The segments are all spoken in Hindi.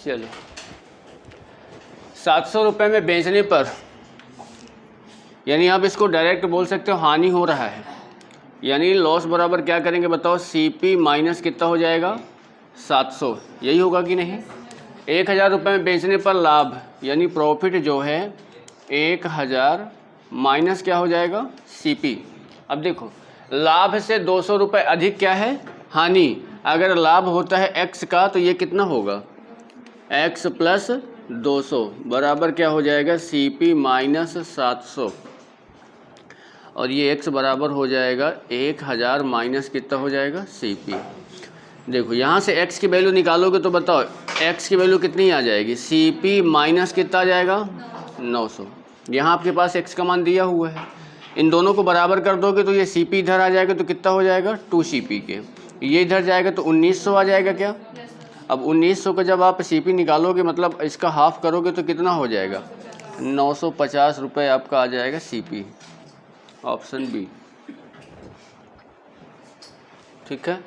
चलो 700 रुपये में बेचने पर, यानी आप इसको डायरेक्ट बोल सकते हो हानि हो रहा है, यानी लॉस बराबर क्या करेंगे बताओ, CP माइनस कितना हो जाएगा 700, यही होगा कि नहीं। 1000 रुपये में बेचने पर लाभ, यानी प्रॉफिट जो है 1000 माइनस क्या हो जाएगा CP। अब देखो लाभ से 200 रुपये अधिक क्या है, हानि। अगर लाभ होता है x का तो ये कितना होगा, x प्लस 200 बराबर क्या हो जाएगा CP माइनस 700, और ये x बराबर हो जाएगा 1000 माइनस कितना हो जाएगा CP। देखो यहाँ से x की वैल्यू निकालोगे तो बताओ x की वैल्यू कितनी आ जाएगी, CP माइनस कितना आ जाएगा 900। यहाँ आपके पास x का मान दिया हुआ है, इन दोनों को बराबर कर दोगे तो ये CP इधर आ जाएगा तो कितना हो जाएगा 2CP के, ये इधर जाएगा तो 1900 आ जाएगा क्या। अब 1900 का जब आप CP निकालोगे मतलब इसका हाफ करोगे तो कितना हो जाएगा 950 रुपये आपका आ जाएगा CP, ऑप्शन बी। ठीक है।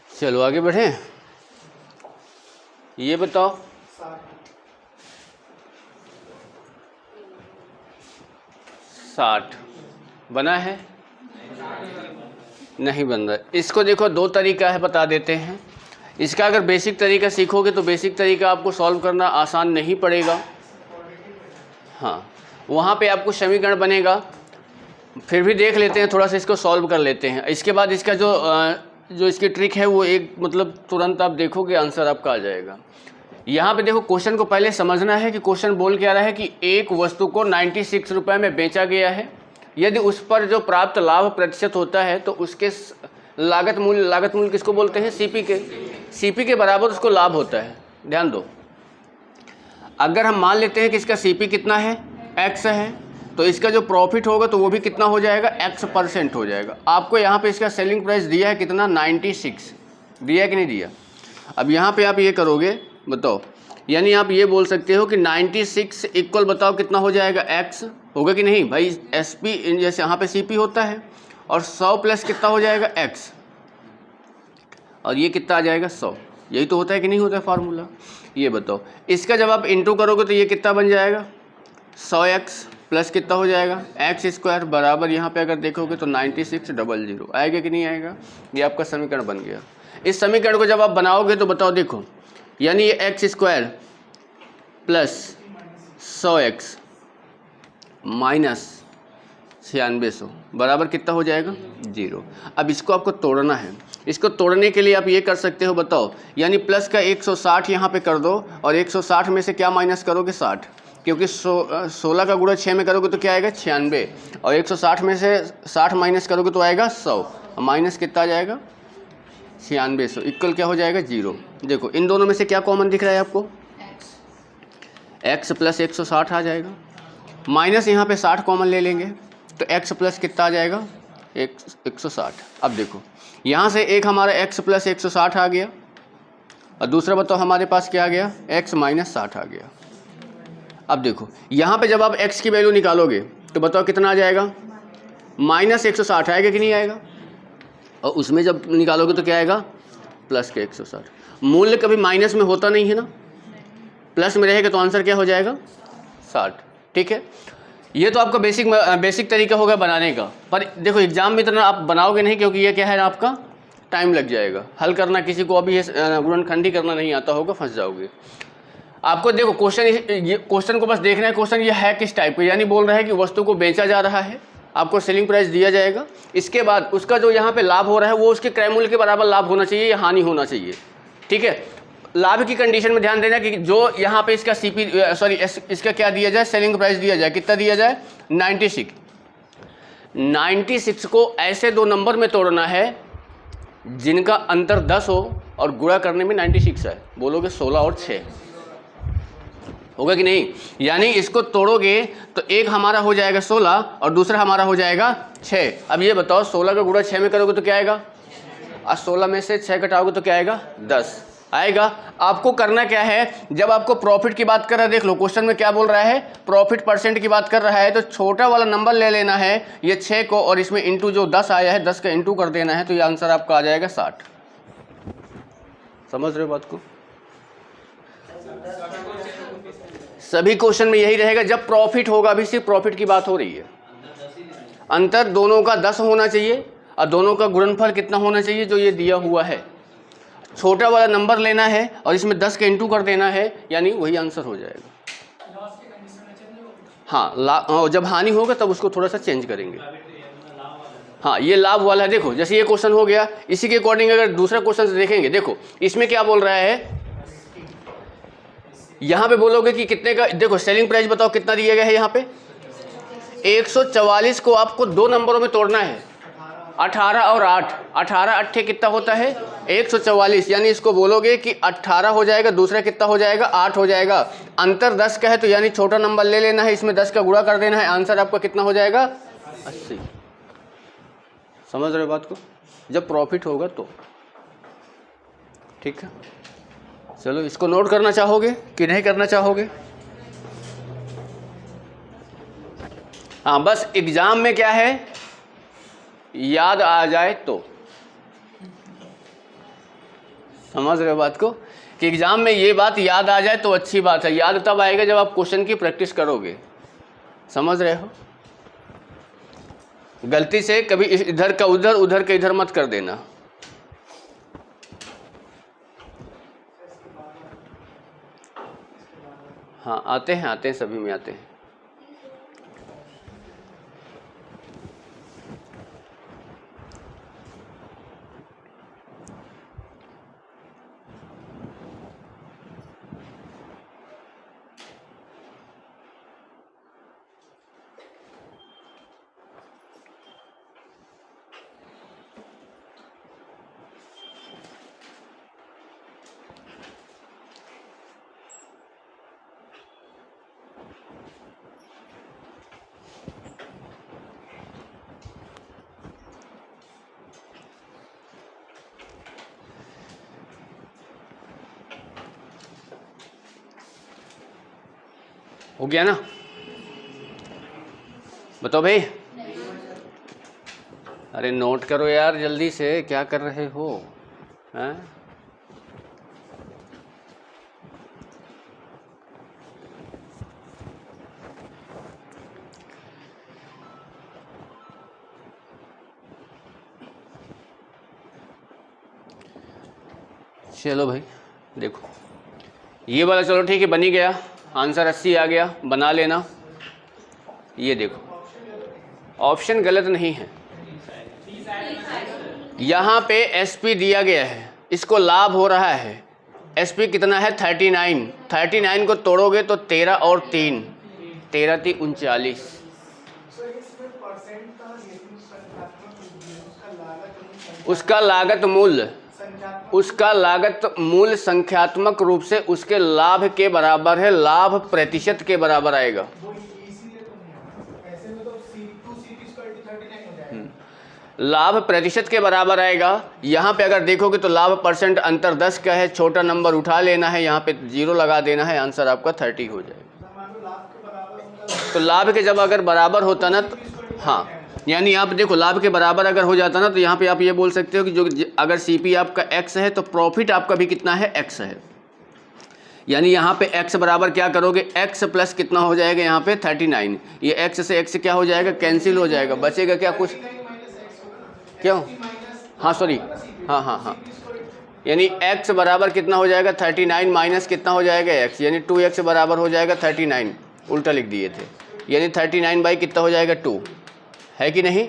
चलो आगे बढ़े। ये बताओ 60 बना है, नहीं बन रहा। इसको देखो दो तरीका है, बता देते हैं। इसका अगर बेसिक तरीका सीखोगे तो बेसिक तरीका आपको सॉल्व करना आसान नहीं पड़ेगा। हाँ, वहाँ पे आपको समीकरण बनेगा, फिर भी देख लेते हैं, थोड़ा सा इसको सॉल्व कर लेते हैं। इसके बाद इसका जो इसकी ट्रिक है वो एक मतलब तुरंत आप देखोगे आंसर आपका आ जाएगा। यहाँ पे देखो क्वेश्चन को पहले समझना है कि क्वेश्चन बोल क्या रहा है कि एक वस्तु को 96 रुपये में बेचा गया है, यदि उस पर जो प्राप्त लाभ प्रतिशत होता है तो उसके लागत मूल्य किसको बोलते हैं, CP के बराबर उसको लाभ होता है। ध्यान दो, अगर हम मान लेते हैं कि इसका CP कितना है x है, तो इसका जो प्रॉफिट होगा तो वो भी कितना हो जाएगा x% हो जाएगा। आपको यहाँ पे इसका सेलिंग प्राइस दिया है कितना 96, दिया है कि नहीं दिया। अब यहाँ पे आप ये करोगे बताओ, यानी आप ये बोल सकते हो कि 96 इक्वल बताओ कितना हो जाएगा x, होगा कि नहीं भाई। SP जैसे यहाँ पे CP होता है और 100 प्लस कितना हो जाएगा x, और ये कितना आ जाएगा 100, यही तो होता है कि नहीं होता है फार्मूला। ये बताओ इसका जब आप इंटू करोगे तो ये कितना बन जाएगा 100x प्लस कितना हो जाएगा x² बराबर यहाँ पे अगर देखोगे तो 9600 आएगा कि नहीं आएगा। ये आपका समीकरण बन गया। इस समीकरण को जब आप बनाओगे तो बताओ देखो, यानी ये x² प्लस 100x माइनस 9600 बराबर कितना हो जाएगा 0। अब इसको आपको तोड़ना है। इसको तोड़ने के लिए आप ये कर सकते हो बताओ, यानी प्लस का 160 यहाँ पे कर दो और 160 में से क्या माइनस करोगे 60, क्योंकि 16 का गुणा 6 में करोगे तो क्या आएगा 96, और 160 में से 60 माइनस करोगे तो आएगा 100, माइनस कितना आ जाएगा 9600 इक्वल क्या हो जाएगा 0। देखो इन दोनों में से क्या कॉमन दिख रहा है आपको, x प्लस 160 आ जाएगा, माइनस यहाँ पे 60 कॉमन ले लेंगे तो x प्लस कितना आ जाएगा 160। अब देखो यहाँ से एक हमारा x प्लस 160 आ गया, और दूसरा बताओ हमारे पास क्या आ गया x माइनस 60 आ गया। अब देखो यहाँ पे जब आप x की वैल्यू निकालोगे तो बताओ कितना आ जाएगा माइनस 160 आएगा कि नहीं आएगा, और उसमें जब निकालोगे तो क्या आएगा प्लस के 160। मूल्य कभी माइनस में होता नहीं है ना, प्लस में रहेगा तो आंसर क्या हो जाएगा 60। ठीक है, ये तो आपका बेसिक तरीका होगा बनाने का। पर देखो एग्जाम में इतना आप बनाओगे नहीं, क्योंकि ये क्या है ना आपका टाइम लग जाएगा हल करना। किसी को अभी गुणनखंडी करना नहीं आता होगा, फंस जाओगे। आपको देखो क्वेश्चन को बस देखना है, क्वेश्चन ये है किस टाइप का, यानी बोल रहा है कि वस्तु को बेचा जा रहा है, आपको सेलिंग प्राइस दिया जाएगा, इसके बाद उसका जो यहाँ पे लाभ हो रहा है वो उसके क्रय मूल्य के बराबर लाभ होना चाहिए या हानि होना चाहिए। ठीक है, लाभ की कंडीशन में ध्यान देना कि जो यहाँ पे इसका इसका क्या दिया जाए, सेलिंग प्राइस दिया जाए, कितना दिया जाए 96 को ऐसे दो नंबर में तोड़ना है जिनका अंतर 10 हो और गुणा करने में 96 है। बोलोगे 16 और 6 होगा कि नहीं, यानी इसको तोड़ोगे तो एक हमारा हो जाएगा 16 और दूसरा हमारा हो जाएगा 6। अब ये बताओ 16 का गुणा 6 में करोगे तो क्या आएगा और 16 में से 6 घटाओगे तो क्या आएगा 10 आएगा। आपको करना क्या है, जब आपको प्रॉफिट की बात कर रहा है, देख लो क्वेश्चन में क्या बोल रहा है, प्रॉफिट परसेंट की बात कर रहा है, तो छोटा वाला नंबर ले लेना है ये 6 को, और इसमें इंटू जो 10 आया है 10 का इंटू कर देना है, तो ये आंसर आपका आ जाएगा 60। समझ रहे हो बात को? सभी क्वेश्चन में यही रहेगा, जब प्रॉफिट होगा, अभी सिर्फ प्रॉफिट की बात हो रही है। अंतर दोनों का 10 होना चाहिए और दोनों का गुणनफल कितना होना चाहिए, जो ये दिया हुआ है। छोटा वाला नंबर लेना है और इसमें 10 के इंटू कर देना है, यानी वही आंसर हो जाएगा। हाँ, जब हानि होगा तब उसको थोड़ा सा चेंज करेंगे। हाँ, ये लाभ वाला है। देखो जैसे ये क्वेश्चन हो गया, इसी के अकॉर्डिंग अगर दूसरा क्वेश्चन देखेंगे, देखो इसमें क्या बोल रहा है, यहाँ पे बोलोगे कि कितने का, देखो सेलिंग प्राइस बताओ कितना दिया गया है यहाँ पे 144 को आपको दो नंबरों में तोड़ना है, 18 और 8, 18 अट्ठे कितना होता है 144, यानी इसको बोलोगे कि 18 हो जाएगा, दूसरा कितना हो जाएगा 8 हो जाएगा। अंतर 10 का है तो यानी छोटा नंबर ले लेना है, इसमें 10 का गुणा कर देना है, आंसर आपका कितना हो जाएगा 80। समझ रहे हो बात को? जब प्रॉफिट होगा तो ठीक है। चलो इसको नोट करना चाहोगे कि नहीं करना चाहोगे? हाँ, बस एग्जाम में क्या है, याद आ जाए तो। समझ रहे हो बात को, कि एग्जाम में ये बात याद आ जाए तो अच्छी बात है। याद तब आएगा जब आप क्वेश्चन की प्रैक्टिस करोगे। समझ रहे हो? गलती से कभी इधर का उधर, उधर का इधर मत कर देना। हाँ, आते हैं सभी में आते हैं। हो गया ना? बताओ भाई। अरे नोट करो यार जल्दी से, क्या कर रहे हो? हैं? चलो भाई देखो, ये वाला चलो ठीक है, बनी गया आंसर 80 आ गया, बना लेना। ये देखो ऑप्शन गलत नहीं है, यहाँ पे एसपी दिया गया है, इसको लाभ हो रहा है। एसपी कितना है 39, 39 को तोड़ोगे तो 13 और 3, 13 3 39। उसका लागत मूल्य संख्यात्मक रूप से उसके लाभ के बराबर है, लाभ प्रतिशत के बराबर आएगा। लाभ प्रतिशत के बराबर आएगा। यहाँ पे अगर देखोगे तो लाभ परसेंट अंतर 10 का है, छोटा नंबर उठा लेना है, यहाँ पे 0 लगा देना है, आंसर आपका 30 हो जाएगा। तो लाभ के जब अगर बराबर होता ना तो हाँ, यानी आप देखो लाभ के बराबर अगर हो जाता ना तो यहाँ पे आप ये बोल सकते हो कि जो अगर सीपी आपका x है तो प्रॉफिट आपका भी कितना है x है। यानी यहाँ पे x बराबर क्या करोगे, x प्लस कितना हो जाएगा यहाँ पे 39, ये x से x क्या हो जाएगा, कैंसिल हो जाएगा, बचेगा क्या कुछ, क्यों? हाँ सॉरी, हाँ, यानी x बराबर कितना हो जाएगा 39 माइनस कितना हो जाएगा x, यानी 2x बराबर हो जाएगा 39, उल्टा लिख दिए थे, यानी 39 बाई कितना हो जाएगा 2, है कि नहीं?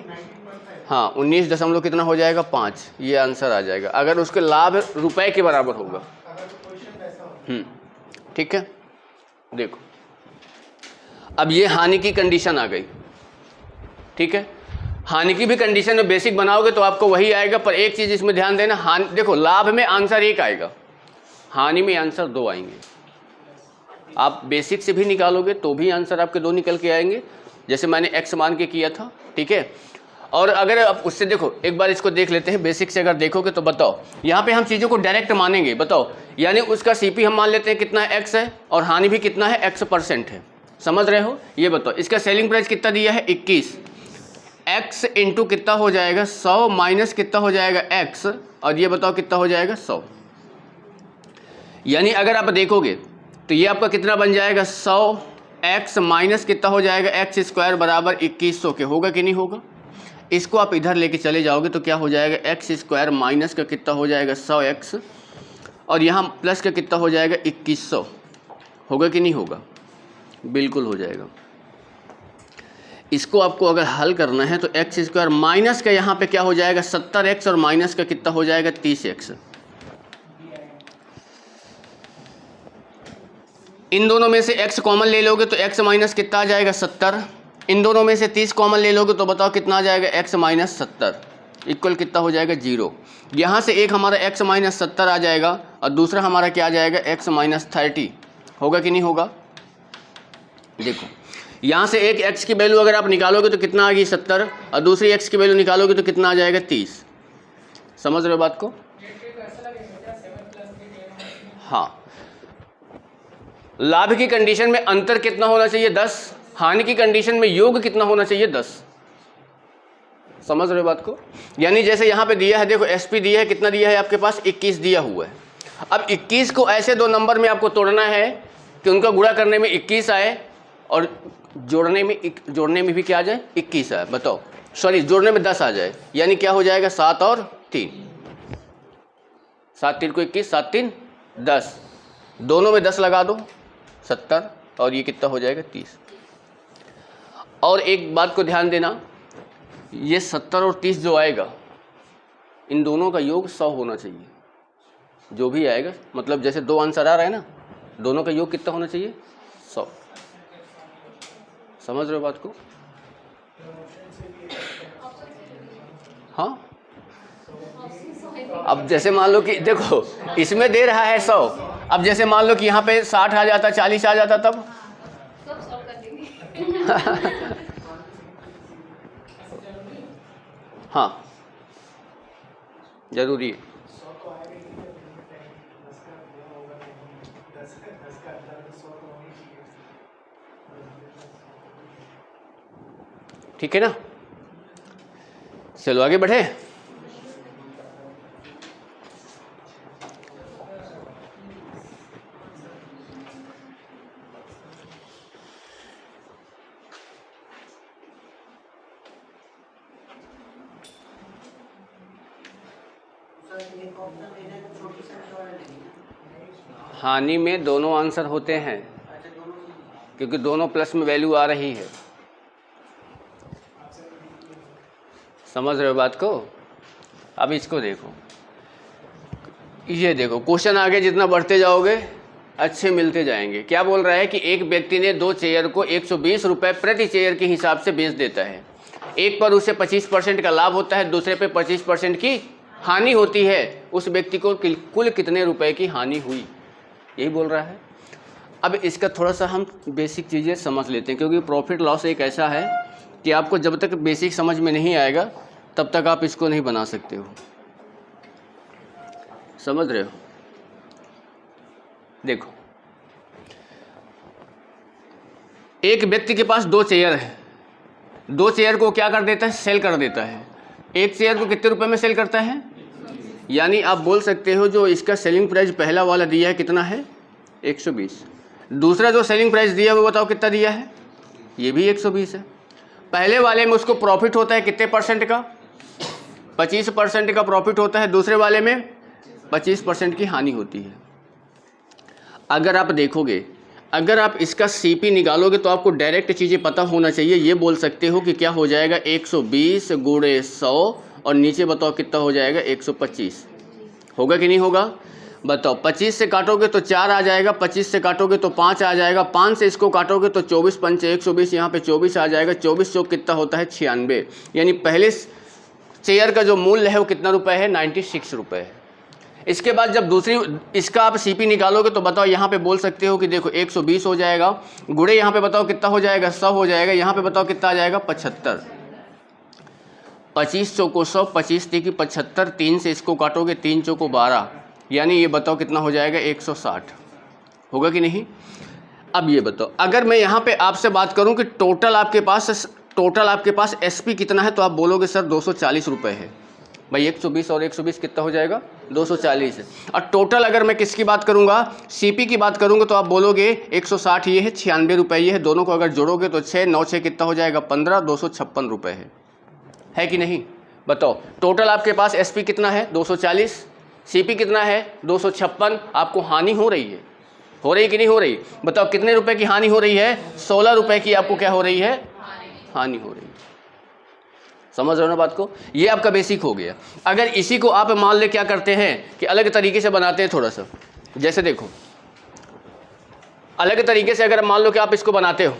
हाँ, 19 दशमलव कितना हो जाएगा 5, ये आंसर आ जाएगा अगर उसके लाभ रुपए के बराबर होगा। ठीक है। देखो अब ये हानि की कंडीशन आ गई, ठीक है। हानि की भी कंडीशन में बेसिक बनाओगे तो आपको वही आएगा, पर एक चीज़ इसमें ध्यान देना, हानि देखो लाभ में आंसर 1 आएगा, हानि में आंसर 2 आएंगे। आप बेसिक से भी निकालोगे तो भी आंसर आपके 2 निकल के आएंगे, जैसे मैंने x मान के किया था, ठीक है। और अगर आप उससे देखो, एक बार इसको देख लेते हैं, बेसिक से अगर देखोगे तो बताओ, यहाँ पे हम चीज़ों को डायरेक्ट मानेंगे, बताओ, यानी उसका सीपी हम मान लेते हैं कितना है, एक्स है, और हानि भी कितना है, x% है। समझ रहे हो? ये बताओ इसका सेलिंग प्राइस कितना दिया है, 21, x इंटू कितना हो जाएगा 100 माइनस कितना हो जाएगा x, और ये बताओ कितना हो जाएगा 100। यानी अगर आप देखोगे तो ये आपका कितना बन जाएगा, 100x माइनस कितना हो जाएगा x स्क्वायर बराबर 2100 के, होगा कि नहीं होगा? इसको आप इधर लेके चले जाओगे तो क्या हो जाएगा, x स्क्वायर माइनस का कितना हो जाएगा 100x, और यहाँ प्लस का कितना हो जाएगा 2100, होगा कि नहीं होगा? बिल्कुल हो जाएगा। इसको आपको अगर हल करना है तो एक्स स्क्वायर माइनस का यहाँ पे क्या हो जाएगा 70x, और माइनस का कितना हो जाएगा 30x। इन दोनों में से x कॉमन ले लोगे तो x माइनस कितना आ जाएगा 70, इन दोनों में से 30 कॉमन ले लोगे तो बताओ कितना आ जाएगा, x माइनस 70 इक्वल कितना हो जाएगा 0। यहाँ से एक हमारा x माइनस 70 आ जाएगा, और दूसरा हमारा क्या आ जाएगा, x माइनस 30, होगा कि नहीं होगा? देखो यहाँ से एक x की वैल्यू अगर आप निकालोगे तो कितना आ गई 70, और दूसरी x की वैल्यू निकालोगे तो कितना आ जाएगा 30। समझ रहे हो बात को? हाँ, लाभ की कंडीशन में अंतर कितना होना चाहिए, 10, हानि की कंडीशन में योग कितना होना चाहिए, 10। समझ रहे हो बात को? यानी जैसे यहाँ पे दिया है, देखो एसपी दिया है, कितना दिया है आपके पास, 21 दिया हुआ है। अब 21 को ऐसे दो नंबर में आपको तोड़ना है कि उनका गुणा करने में 21 आए, और जोड़ने में भी क्या आ जाए, 21 आए। बताओ, सॉरी, जोड़ने में 10 आ जाए, यानी क्या हो जाएगा, 7 और 3, 7 3 को 21, 7 3 10, दोनों में 10 लगा दो 70, और ये कितना हो जाएगा 30। और एक बात को ध्यान देना, ये 70 और 30 जो आएगा, इन दोनों का योग 100 होना चाहिए, जो भी आएगा। मतलब जैसे दो आंसर आ रहा है ना, दोनों का योग कितना होना चाहिए, 100। समझ रहे हो बात को? हाँ, अब जैसे मान लो कि देखो इसमें दे रहा है 100, अब जैसे मान लो कि यहाँ पे 60 आ जाता, 40 आ जाता, तब हाँ, जरूरी है। ठीक है ना? चलो आगे बढ़े। हानि में दोनों आंसर होते हैं, क्योंकि दोनों प्लस में वैल्यू आ रही है। समझ रहे हो बात को? अब इसको देखो, ये देखो क्वेश्चन आगे जितना बढ़ते जाओगे अच्छे मिलते जाएंगे। क्या बोल रहा है कि एक व्यक्ति ने 2 चेयर को 120 रुपये प्रति चेयर के हिसाब से बेच देता है। एक पर उसे 25% का लाभ होता है, दूसरे पे 25% की हानि होती है। उस व्यक्ति को कुल कितने रुपए की हानि हुई, यही बोल रहा है। अब इसका थोड़ा सा हम बेसिक चीज़ें समझ लेते हैं, क्योंकि प्रॉफिट लॉस एक ऐसा है कि आपको जब तक बेसिक समझ में नहीं आएगा तब तक आप इसको नहीं बना सकते हो। समझ रहे हो? देखो, एक व्यक्ति के पास 2 चेयर है, 2 चेयर को क्या कर देता है, सेल कर देता है। एक चेयर को कितने रुपए में सेल करता है, यानी आप बोल सकते हो जो इसका सेलिंग प्राइस पहला वाला दिया है कितना है, 120। दूसरा जो सेलिंग प्राइस दिया है वो बताओ कितना दिया है, ये भी 120 है। पहले वाले में उसको प्रॉफिट होता है कितने परसेंट का, 25% का प्रॉफिट होता है, दूसरे वाले में 25% की हानि होती है। अगर आप देखोगे, अगर आप इसका सीपी निकालोगे तो आपको डायरेक्ट चीज़ें पता होना चाहिए। ये बोल सकते हो कि क्या हो जाएगा 120 गुणे 100, और नीचे बताओ कितना हो जाएगा 125, होगा कि नहीं होगा? बताओ, 25 से काटोगे तो 4 आ जाएगा, 25 से काटोगे तो 5 आ जाएगा, 5 से इसको काटोगे तो 24 पंचे 120, यहाँ पे 24 आ जाएगा, 24 चौक कितना होता है 96। यानी पहले चेयर का जो मूल्य है वो कितना रुपए है, 96 रुपये है। इसके बाद जब दूसरी इसका आप सीपी निकालोगे तो बताओ, यहाँ पे बोल सकते हो कि देखो 120 हो जाएगा, गुणे यहाँ पे बताओ कितना हो जाएगा 100 हो जाएगा, यहाँ पे बताओ कितना आ जाएगा 75। 25 चौको 100, 25 तीन की 75, 3 से इसको काटोगे 3 चौको 12, यानी ये बताओ कितना हो जाएगा 160, होगा कि नहीं। अब ये बताओ अगर मैं यहाँ पे आपसे बात करूँ कि टोटल आपके पास एसपी कितना है, तो आप बोलोगे सर 240 रुपये है। भाई 120 और 120 कितना हो जाएगा 240 है। और टोटल अगर मैं किसकी बात करूंगा, सीपी की बात करूंगा, तो आप बोलोगे 160 ये है, 96 रुपये ये है, दोनों को अगर जोड़ोगे तो 6 9 6 कितना हो जाएगा 15, 256 रुपये है कि नहीं। बताओ टोटल आपके पास एसपी कितना है 240, सीपी कितना है 256, आपको हानि हो रही है, हो रही कि नहीं हो रही। बताओ कितने रुपए की हानि हो रही है, 16 रुपए की आपको क्या हो रही है, हानि हो रही है। समझ रहे हो ना बात को, ये आपका बेसिक हो गया। अगर इसी को आप मान ले क्या करते हैं कि अलग तरीके से बनाते हैं थोड़ा सा, जैसे देखो अलग तरीके से अगर मान लो कि आप इसको बनाते हो,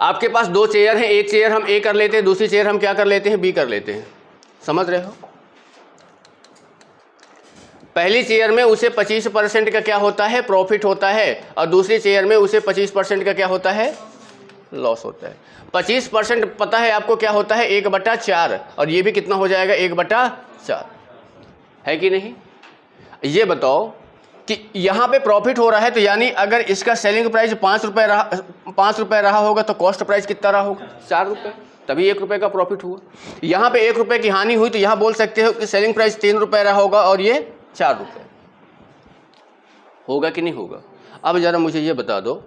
आपके पास 2 चेयर हैं, एक चेयर हम ए कर लेते हैं, दूसरी चेयर हम क्या कर लेते हैं, बी कर लेते हैं। समझ रहे हो, पहली चेयर में उसे 25% का क्या होता है, प्रॉफिट होता है, और दूसरी चेयर में उसे 25% का क्या होता है, लॉस होता है। 25% पता है आपको क्या होता है 1/4, और ये भी कितना हो जाएगा 1/4, है कि नहीं। ये बताओ कि यहाँ पे प्रॉफिट हो रहा है, तो यानी अगर इसका सेलिंग प्राइस 5 रुपये रहा होगा तो कॉस्ट प्राइस कितना रहा होगा 4 रुपये, तभी 1 रुपये का प्रॉफिट हुआ। यहाँ पे 1 रुपये की हानि हुई, तो यहाँ बोल सकते हो कि सेलिंग प्राइस 3 रुपये रहा होगा और ये 4 रुपये, होगा कि नहीं होगा। अब जरा मुझे ये बता दो,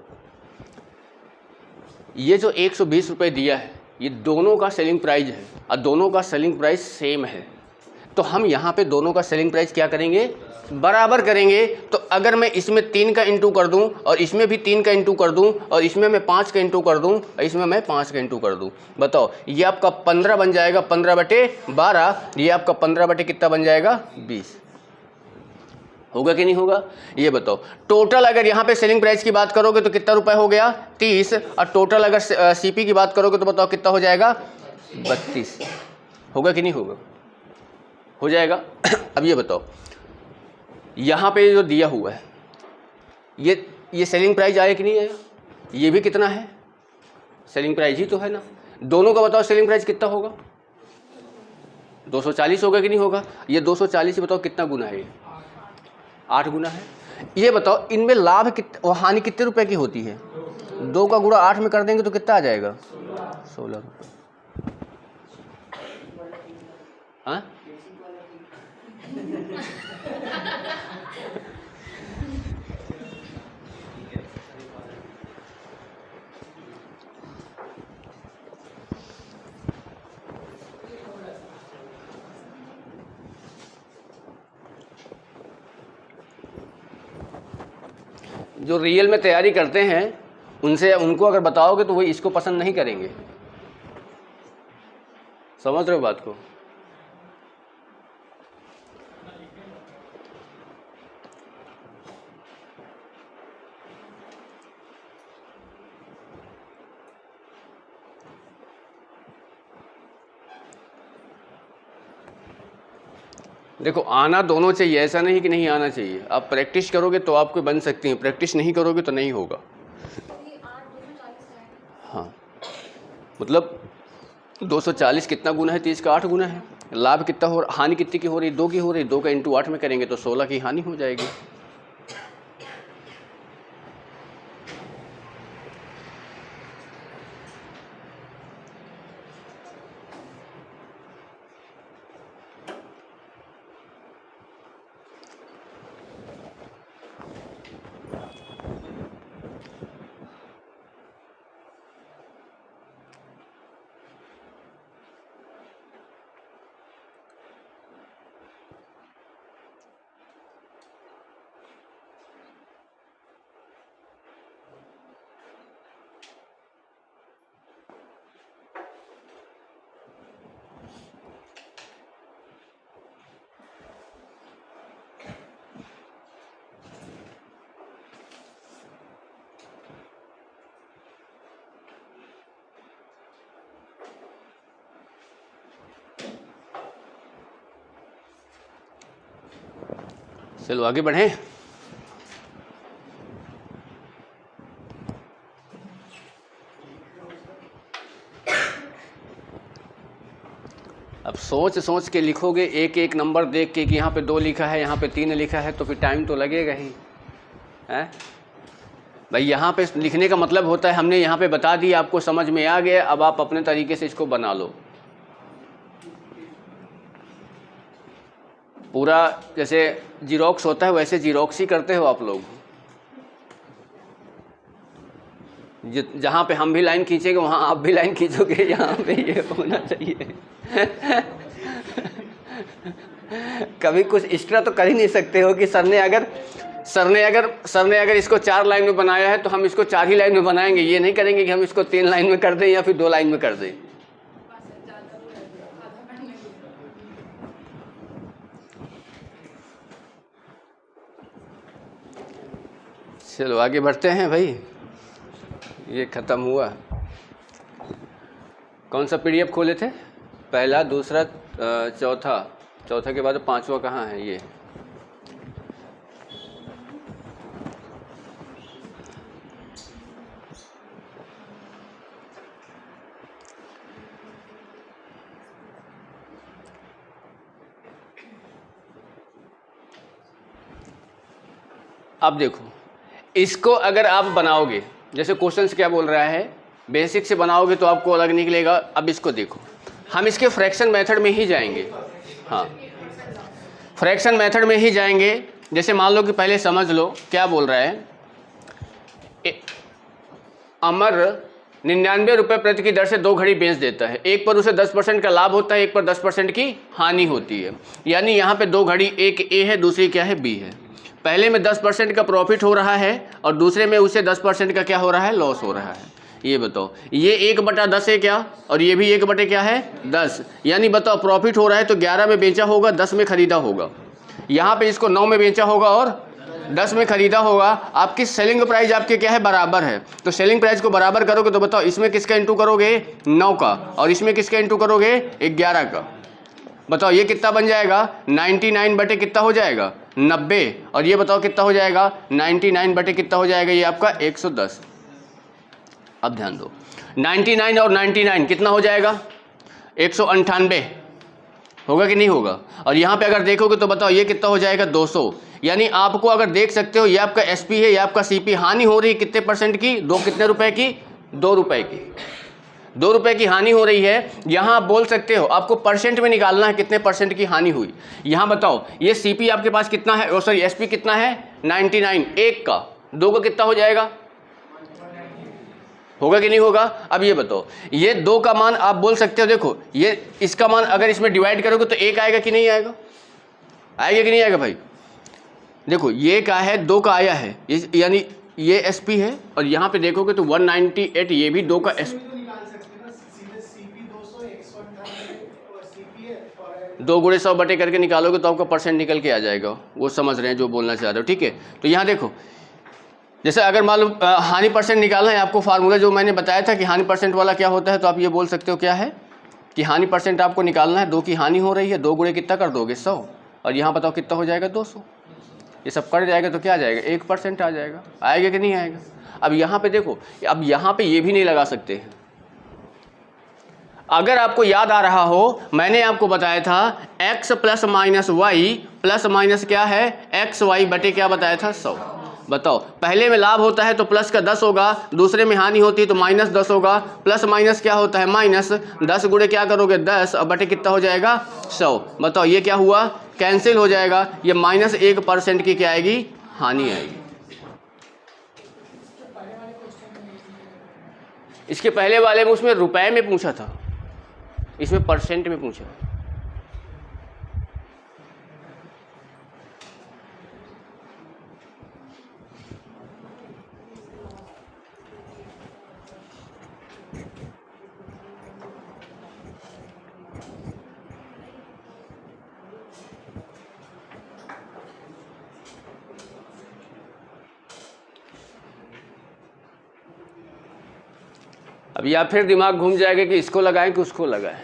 ये जो 120 रुपये दिया है, ये दोनों का सेलिंग प्राइस है और दोनों का सेलिंग प्राइस सेम है, तो हम यहाँ पे दोनों का सेलिंग प्राइस क्या करेंगे, बराबर करेंगे। तो अगर मैं इसमें 3 का इंटू कर दूं और इसमें भी 3 का इंटू कर दूं और इसमें मैं 5 का इंटू कर दूं और इसमें मैं 5 का इंटू कर दूं, बताओ ये आपका 15 बन जाएगा, 15/12, ये आपका 15 कितना बन जाएगा 20, होगा कि नहीं होगा। ये बताओ टोटल अगर यहाँ पे सेलिंग प्राइस की बात करोगे तो कितना रुपए हो गया 30, और टोटल अगर सीपी की बात करोगे तो बताओ कितना हो जाएगा 32, होगा कि नहीं होगा, हो जाएगा। अब ये बताओ यहाँ पे जो दिया हुआ है ये सेलिंग प्राइस आया कि नहीं आया, ये भी कितना है सेलिंग प्राइस ही तो है ना, दोनों का बताओ सेलिंग प्राइस कितना होगा 240 होगा कि नहीं होगा। ये 240 बताओ कितना गुना है, 8 गुना है। ये बताओ इनमें लाभ और हानि कितने रुपए की होती है, 2 का गुणा 8 में कर देंगे तो कितना आ जाएगा 16 रुपये। हाँ जो रियल में तैयारी करते हैं उनको अगर बताओगे तो वो इसको पसंद नहीं करेंगे। समझ रहे हो बात को। देखो आना दोनों चाहिए, ऐसा नहीं कि नहीं आना चाहिए, आप प्रैक्टिस करोगे तो आपको बन सकती हैं, प्रैक्टिस नहीं करोगे तो नहीं होगा। हाँ मतलब 240 कितना गुना है, 30 का 8 गुना है। लाभ कितना हो, हानि कितनी की हो रही, 2 की हो रही, 2 का इंटू 8 में करेंगे तो 16 की हानि हो जाएगी। चलो आगे बढ़ें। सोच सोच के लिखोगे, एक एक नंबर देख के कि यहाँ पे 2 लिखा है, यहाँ पे 3 लिखा है, तो फिर टाइम तो लगेगा ही है भाई। यहाँ पे लिखने का मतलब होता है हमने यहाँ पे बता दिया, आपको समझ में आ गया, अब आप अपने तरीके से इसको बना लो। पूरा जैसे जीरोक्स होता है वैसे जीरोक्स ही करते हो आप लोग। जहाँ पे हम भी लाइन खींचेंगे वहाँ आप भी लाइन खींचोगे, यहाँ पे ये होना चाहिए। कभी कुछ एक्स्ट्रा तो कर ही नहीं सकते हो कि सर ने अगर इसको 4 लाइन में बनाया है तो हम इसको 4 ही लाइन में बनाएंगे। ये नहीं करेंगे कि हम इसको 3 लाइन में कर दें या फिर 2 लाइन में कर दें। चलो आगे बढ़ते हैं भाई। ये ख़त्म हुआ। कौन सा पीडीएफ खोले थे? पहला, दूसरा, चौथा के बाद 5वां कहाँ है? ये अब देखो, इसको अगर आप बनाओगे, जैसे क्वेश्चंस क्या बोल रहा है, बेसिक से बनाओगे तो आपको अलग निकलेगा। अब इसको देखो, हम इसके फ्रैक्शन मेथड में ही जाएंगे। हाँ, फ्रैक्शन मेथड में ही जाएंगे। जैसे मान लो कि पहले समझ लो क्या बोल रहा है। अमर 99 रुपये प्रति की दर से 2 घड़ी बेच देता है। एक पर उसे 10% का लाभ होता है, एक पर 10% की हानि होती है। यानी यहाँ पे 2 घड़ी, एक ए है, दूसरी क्या है? बी है। पहले में 10% का प्रॉफिट हो रहा है और दूसरे में उसे 10% का क्या हो रहा है? लॉस हो रहा है। ये बताओ, ये 1/10 है क्या? और ये भी 1 क्या है? 10। यानी बताओ, प्रॉफिट हो रहा है तो 11 में बेचा होगा, 10 में खरीदा होगा। यहाँ पे इसको 9 में बेचा होगा और 10 में खरीदा होगा। आपकी सेलिंग प्राइस आपके क्या है? बराबर है। तो सेलिंग प्राइस को बराबर करोगे तो बताओ, इसमें किसका इंटू करोगे? 9 का, और इसमें किसका इंटू करोगे? 11 का। बताओ ये कितना बन जाएगा? 99 बटे कितना हो जाएगा? 90। और ये बताओ कितना हो जाएगा? 99 बटे कितना हो जाएगा? ये आपका 110। अब ध्यान दो, 99 और 99 कितना हो जाएगा? 198 होगा कि नहीं होगा? और यहाँ पे अगर देखोगे तो बताओ ये कितना हो जाएगा? 200। यानी आपको अगर देख सकते हो, ये आपका एसपी है, ये आपका सीपी। हानि हो रही है कितने परसेंट की? कितने रुपए की? 2 रुपए की। 2 रुपए की हानि हो रही है। यहाँ आप बोल सकते हो, आपको परसेंट में निकालना है कितने परसेंट की हानि हुई। यहाँ बताओ, ये सीपी आपके पास कितना है? सॉरी, एसपी कितना है? 99। 1 का 2 का कितना हो जाएगा? होगा कि नहीं होगा? अब ये बताओ, ये 2 का मान आप बोल सकते हो, देखो ये इसका मान अगर इसमें डिवाइड करोगे तो 1 आएगा कि नहीं आएगा? आएगा कि नहीं आएगा भाई? देखो ये का है, 2 का आया है, यानी ये एसपी है। और यहाँ पे देखोगे तो 198, ये भी 2 का एसपी। 2 गुणे 100 बटे करके निकालोगे तो आपका परसेंट निकल के आ जाएगा। वो समझ रहे हैं जो बोलना चाह रहे हो, ठीक है? तो यहाँ देखो, जैसे अगर मान लो हानि परसेंट निकालना है आपको, फार्मूला जो मैंने बताया था कि हानि परसेंट वाला क्या होता है, तो आप ये बोल सकते हो क्या है कि हानि परसेंट आपको निकालना है। 2 की हानि हो रही है, 2 गुणे कितना कर दोगे? 100। और यहाँ बताओ कितना हो जाएगा? 200। ये सब कट जाएगा तो क्या आ जाएगा? 1% आ जाएगा। आएगा कि नहीं आएगा? अब यहाँ पे देखो, अब यहाँ पे ये भी नहीं लगा सकते हैं। अगर आपको याद आ रहा हो, मैंने आपको बताया था x plus minus Y plus minus क्या है? एक्स वाई बटे क्या बताया था? 100। बताओ, पहले में लाभ होता है तो प्लस का 10 होगा, दूसरे में हानि होती है तो माइनस 10 होगा। प्लस माइनस क्या होता है? माइनस। 10 गुणे क्या करोगे? 10, और बटे कितना हो जाएगा? 100। बताओ ये क्या हुआ? कैंसिल हो जाएगा। ये -1% की क्या आएगी? हानि आएगी। इसके पहले वाले में उसमें रुपए में पूछा था, इसमें परसेंट में पूछा। अब या फिर दिमाग घूम जाएगा कि इसको लगाएं कि उसको लगाएं।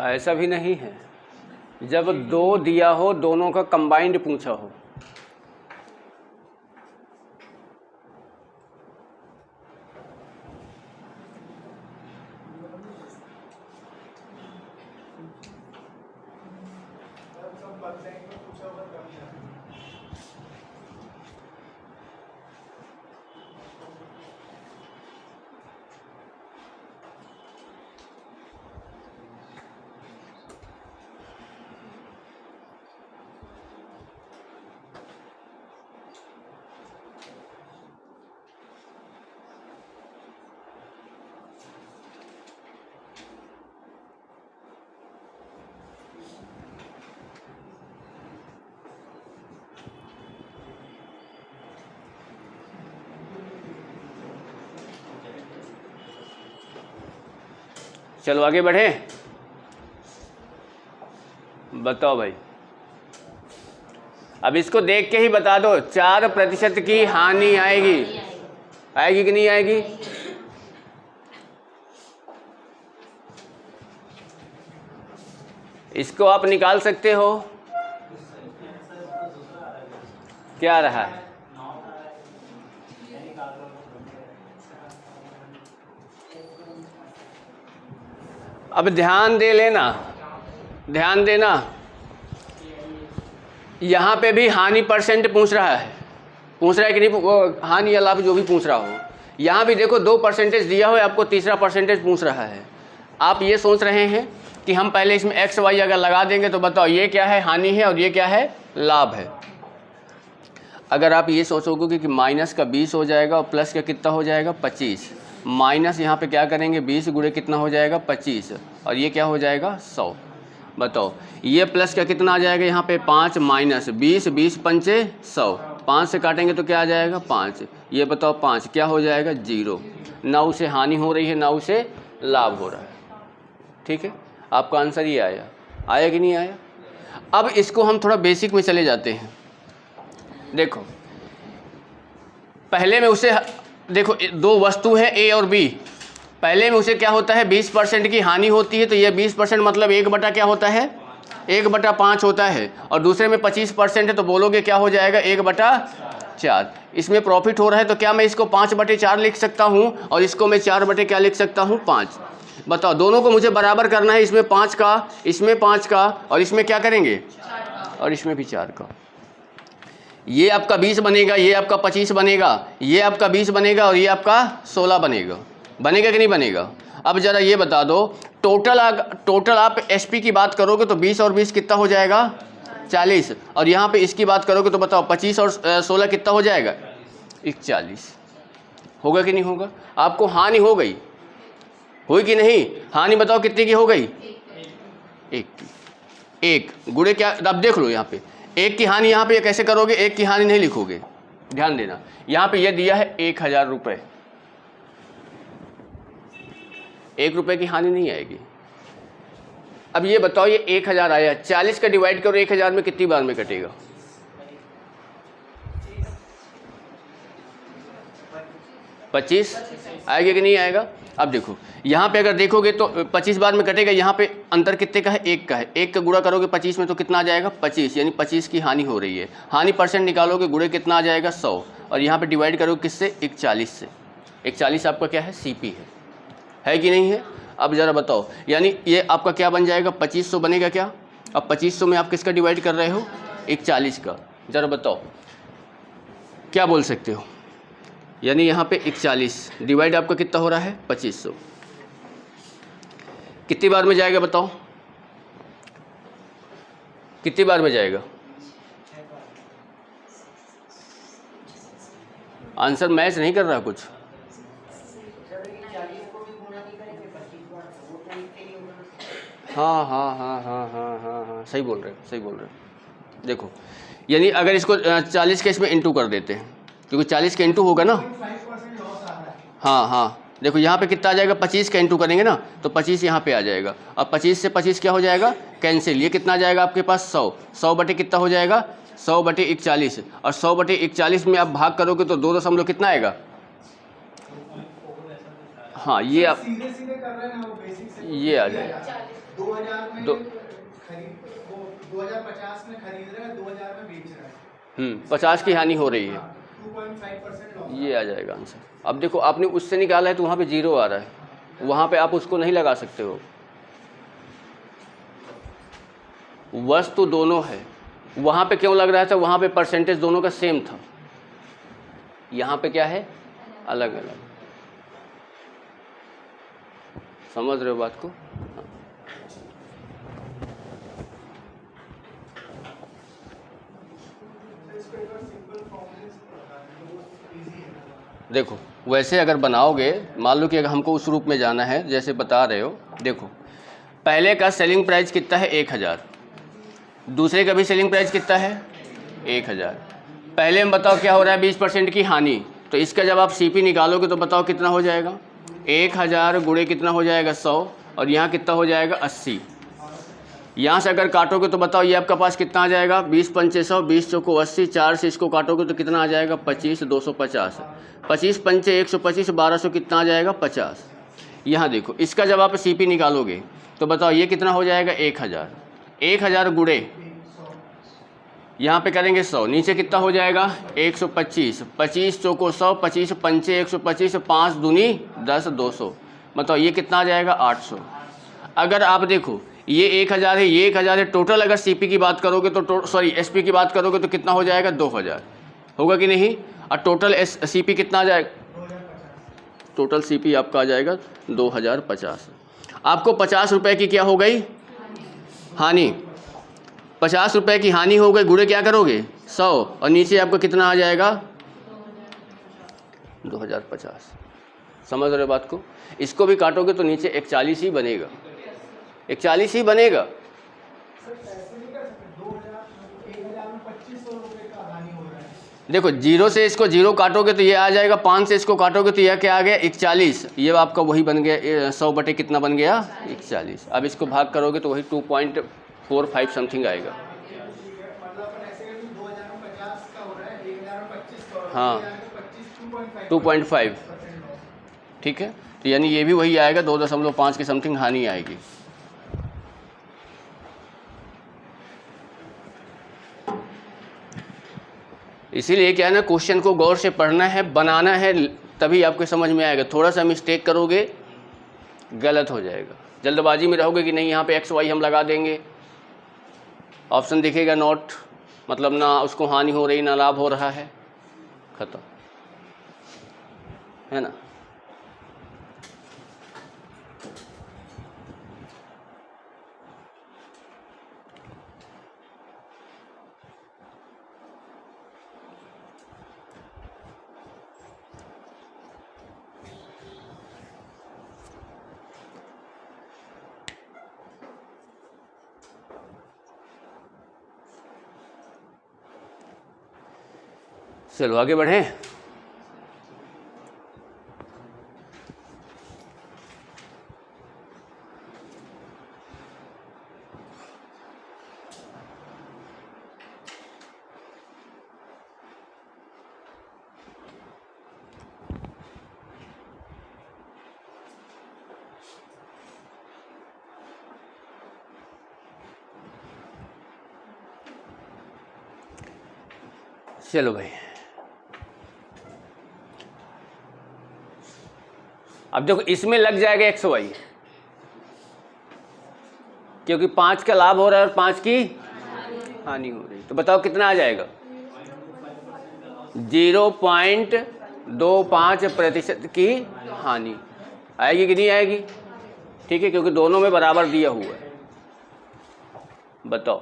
ऐसा भी नहीं है। जब दो दिया हो, दोनों का कंबाइंड पूछा हो। चलो आगे बढ़े। बताओ भाई, अब इसको देख के ही बता दो, 4% की हानि आएगी, आएगी कि नहीं आएगी? इसको आप निकाल सकते हो। क्या रहा है? अब ध्यान दे लेना, ध्यान देना, यहाँ पे भी हानि परसेंट पूछ रहा है, पूछ रहा है कि नहीं? वो हानि या लाभ जो भी पूछ रहा हो, यहाँ भी देखो 2% दिया हो, आपको तीसरा परसेंटेज पूछ रहा है। आप ये सोच रहे हैं कि हम पहले इसमें एक्स वाई अगर लगा देंगे तो बताओ ये क्या है? हानि है, और ये क्या है? लाभ है। अगर आप ये सोचोगे कि माइनस का 20 हो जाएगा और प्लस का कितना हो जाएगा? 25, माइनस यहाँ पे क्या करेंगे? 20 गुणे कितना हो जाएगा? 25, और ये क्या हो जाएगा? 100। बताओ ये प्लस का कितना आ जाएगा? यहाँ पे 5 माइनस 20, 20 पंचे 100, 5 से काटेंगे तो क्या आ जाएगा? 5। ये बताओ 5 क्या हो जाएगा? 0। ना उसे हानि हो रही है, ना उसे लाभ हो रहा है। ठीक है, आपका आंसर ये आया। आया कि नहीं आया? अब इसको हम थोड़ा बेसिक में चले जाते हैं। देखो पहले में उसे, देखो दो वस्तु है ए और बी, पहले में उसे क्या होता है? 20% की हानि होती है, तो ये 20% मतलब 1 क्या होता है? 1/5 होता है, और दूसरे में 25% है, तो बोलोगे क्या हो जाएगा? 1/4। इसमें प्रॉफिट हो रहा है, तो क्या मैं इसको 5/4 लिख सकता हूँ, और इसको मैं 4 क्या लिख सकता हूँ? 5। बताओ दोनों को मुझे बराबर करना है, इसमें 5 का, इसमें 5 का, और इसमें क्या करेंगे? और इसमें भी 4 का। ये आपका 20 बनेगा, ये आपका 25 बनेगा, ये आपका 20 बनेगा, और ये आपका 16 बनेगा। बनेगा कि नहीं बनेगा? अब जरा ये बता दो, टोटल आप एसपी की बात करोगे तो 20 और 20 कितना हो जाएगा? 40, और यहाँ पे इसकी बात करोगे तो बताओ 25 और 16 कितना हो जाएगा? 41। होगा कि नहीं होगा? आपको हानि हो गई, हुई कि नहीं? हानि बताओ कितने की हो गई? 1 की। 1 गुणे क्या? अब देख लो यहाँ पे 1 की हानि, यहाँ पे कैसे करोगे? 1 की हानि नहीं लिखोगे, ध्यान देना। यहाँ पे ये दिया है 1000 रुपये, 1 रुपये की हानि नहीं आएगी। अब ये बताओ ये 1000 आया, 40 का डिवाइड करो 1000 में, कितनी बार में कटेगा? 25 आएगा कि नहीं आएगा? अब देखो यहाँ पे अगर देखोगे तो 25 बार में कटेगा। यहाँ पे अंतर कितने का है? 1 का है। 1 का गुणा करोगे 25 में तो कितना आ जाएगा? 25, यानी 25 की हानि हो रही है। हानि परसेंट निकालोगे, गुणे कितना आ जाएगा? 100, और यहाँ पे डिवाइड करोगे किससे? 41 से। 41 आपका क्या है? सीपी है कि नहीं है? अब ज़रा बताओ, यानी ये आपका क्या बन जाएगा? 2500 बनेगा क्या? अब 2500 में आप किसका डिवाइड कर रहे हो? 41 का। ज़रा बताओ क्या बोल सकते हो? यानी यहाँ पे 41 डिवाइड आपका कितना हो रहा है? 2500। कितनी बार में जाएगा बताओ? कितनी बार में जाएगा? आंसर मैच नहीं कर रहा कुछ। हाँ हाँ हाँ हाँ हाँ हाँ हाँ, सही बोल रहे हो, सही बोल रहे हो। देखो यानी अगर इसको 40 के इसमें इंटू कर देते हैं, क्योंकि 40 का इंटू होगा ना। हाँ हाँ, देखो यहाँ पे कितना आ जाएगा? 25 का इंटू करेंगे ना तो 25 यहाँ पे आ जाएगा। अब 25 से 25 क्या हो जाएगा? कैंसिल। ये कितना आ जाएगा आपके पास? 100। 100 बटे कितना हो जाएगा? 100 बटे 41, और 100 बटे 41 में आप भाग करोगे तो 2 दशमलव कितना आएगा? हाँ ये आप ये आ जाएगा। 2000 में 50 में खरीद रहा है, 2000 में बेच रहा है। 50 की हानि हो रही है, 2.5% लॉस। ये आ जाएगा आंसर। अब देखो आपने उससे निकाला है तो वहाँ पे 0 आ रहा है, वहाँ पे आप उसको नहीं लगा सकते हो। वस्तु दोनों है, वहाँ पे क्यों लग रहा था, वहाँ पे परसेंटेज दोनों का सेम था, यहाँ पे क्या है, अलग अलग। समझ रहे हो बात को? देखो वैसे अगर बनाओगे, मान लो कि अगर हमको उस रूप में जाना है जैसे बता रहे हो, देखो पहले का सेलिंग प्राइस कितना है 1000, दूसरे का भी सेलिंग प्राइस कितना है 1000। पहले हम बताओ क्या हो रहा है 20% की हानि, तो इसका जब आप सीपी निकालोगे तो बताओ कितना हो जाएगा, 1000 गुणे कितना हो जाएगा 100, और यहाँ कितना हो जाएगा 80। यहाँ से अगर काटोगे तो बताओ ये आपका पास कितना आ जाएगा, 20 पंचे 100, 20 चौको 80, 4 से इसको काटोगे तो कितना आ जाएगा 25, 250, 25 पंचे 125, 1200 कितना आ जाएगा 50। यहाँ देखो इसका जब आप सीपी निकालोगे तो बताओ ये कितना हो जाएगा 1000, 1000 गुणे यहाँ पे करेंगे 100, नीचे कितना हो जाएगा 125, 25 चौको 100, 25 पंचे 125, 5 दूनी 10, 200, बताओ ये कितना आ जाएगा 800। अगर आप देखो ये 1000 है, ये 1000 है, टोटल अगर सीपी की बात करोगे तो सॉरी एसपी की बात करोगे तो कितना हो जाएगा 2000, होगा कि नहीं? और टोटल सीपी कितना आ जाएगा, टोटल सीपी आपका आ जाएगा 2050। आपको 50 रुपए की क्या हो गई हानि, 50 रुपए की हानि हो गई, गुणे क्या करोगे 100, और नीचे आपको कितना आ जाएगा 2050। समझ रहे हो बात को? इसको भी काटोगे तो नीचे 140 ही बनेगा, 140 ही बनेगा। देखो 0 से इसको 0 काटोगे तो ये आ जाएगा, 5 से इसको काटोगे तो यह क्या आ गया 41, ये आपका वही बन गया 100 बटे कितना बन गया 41। अब इसको भाग करोगे तो वही 2.45 समथिंग आएगा। हाँ 2.5, ठीक है, तो यानी ये भी वही आएगा, 2.5 की समथिंग हानि आएगी। इसीलिए क्या है ना, क्वेश्चन को गौर से पढ़ना है, बनाना है, तभी आपको समझ में आएगा। थोड़ा सा मिस्टेक करोगे गलत हो जाएगा, जल्दबाजी में रहोगे कि नहीं यहाँ पे एक्स वाई हम लगा देंगे, ऑप्शन दिखेगा नॉट, मतलब ना उसको हानि हो रही ना लाभ हो रहा है, खत्म, है ना। चलो आगे बढ़ें। चलो भाई, अब देखो इसमें लग जाएगा एक्स वाई, क्योंकि 5 का लाभ हो रहा है और 5 की हानि हो रही है, तो बताओ कितना आ जाएगा 0.25% की हानि आएगी कि नहीं आएगी? ठीक है, क्योंकि दोनों में बराबर दिया हुआ है। बताओ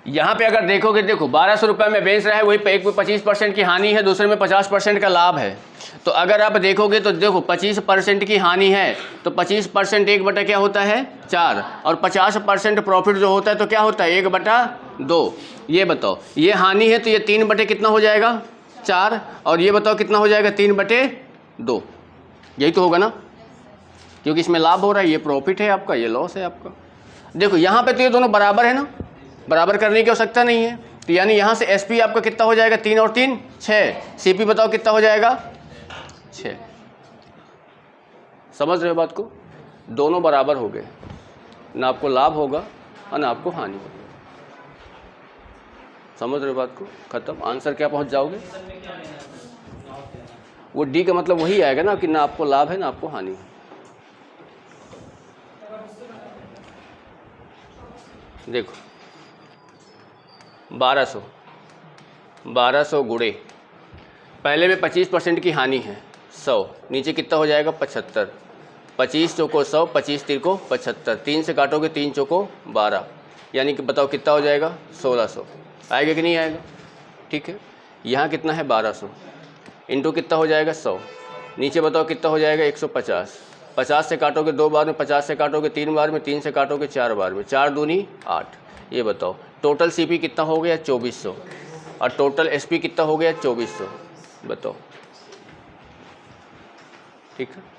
यहाँ पे अगर देखोगे, देखो 1200 रुपये में बेच रहा है, वही एक में 25% की हानि है, दूसरे में 50% का लाभ है। तो अगर आप देखोगे तो देखो 25% की हानि है तो 25% 1 बटा क्या होता है 4, और 50% प्रॉफिट जो होता है तो क्या होता है 1/2। ये बताओ ये हानि है तो ये 3 बटे कितना हो जाएगा 4, और ये बताओ कितना हो जाएगा 3/2। यही तो होगा ना, क्योंकि इसमें लाभ हो रहा है, ये प्रॉफिट है आपका, ये लॉस है आपका। देखो यहाँ पे तो ये दोनों बराबर है ना, बराबर करने की आवश्यकता नहीं है, तो यानी यहाँ से एसपी आपका कितना हो जाएगा 3 और 3 6, सीपी बताओ कितना हो जाएगा 6। समझ रहे हो बात को? दोनों बराबर हो गए, ना आपको लाभ होगा और ना आपको हानि होगी। समझ रहे हो बात को? खत्म। आंसर क्या पहुंच जाओगे? वो डी का मतलब वही आएगा ना कि ना आपको लाभ है ना आपको हानि है। देखो 1200 गुणे, पहले में 25% की हानि है 100, नीचे कितना हो जाएगा 75, 25 चौको 100, 25 तीर को 75, 3 से काटोगे 3 चौको 12, यानी कि बताओ कितना हो जाएगा 1600। आएगा कि नहीं आएगा? ठीक है। यहाँ कितना है 1200 इंटू कितना हो जाएगा 100, नीचे बताओ कितना हो जाएगा 150, 50 से काटोगे 2 बार में, 50 से काटोगे 3 बार में, 3 से काटोगे 4 बार में, 4 दूनी 8। ये बताओ टोटल सीपी कितना हो गया 2400 और टोटल एसपी कितना हो गया 2400। बताओ ठीक है।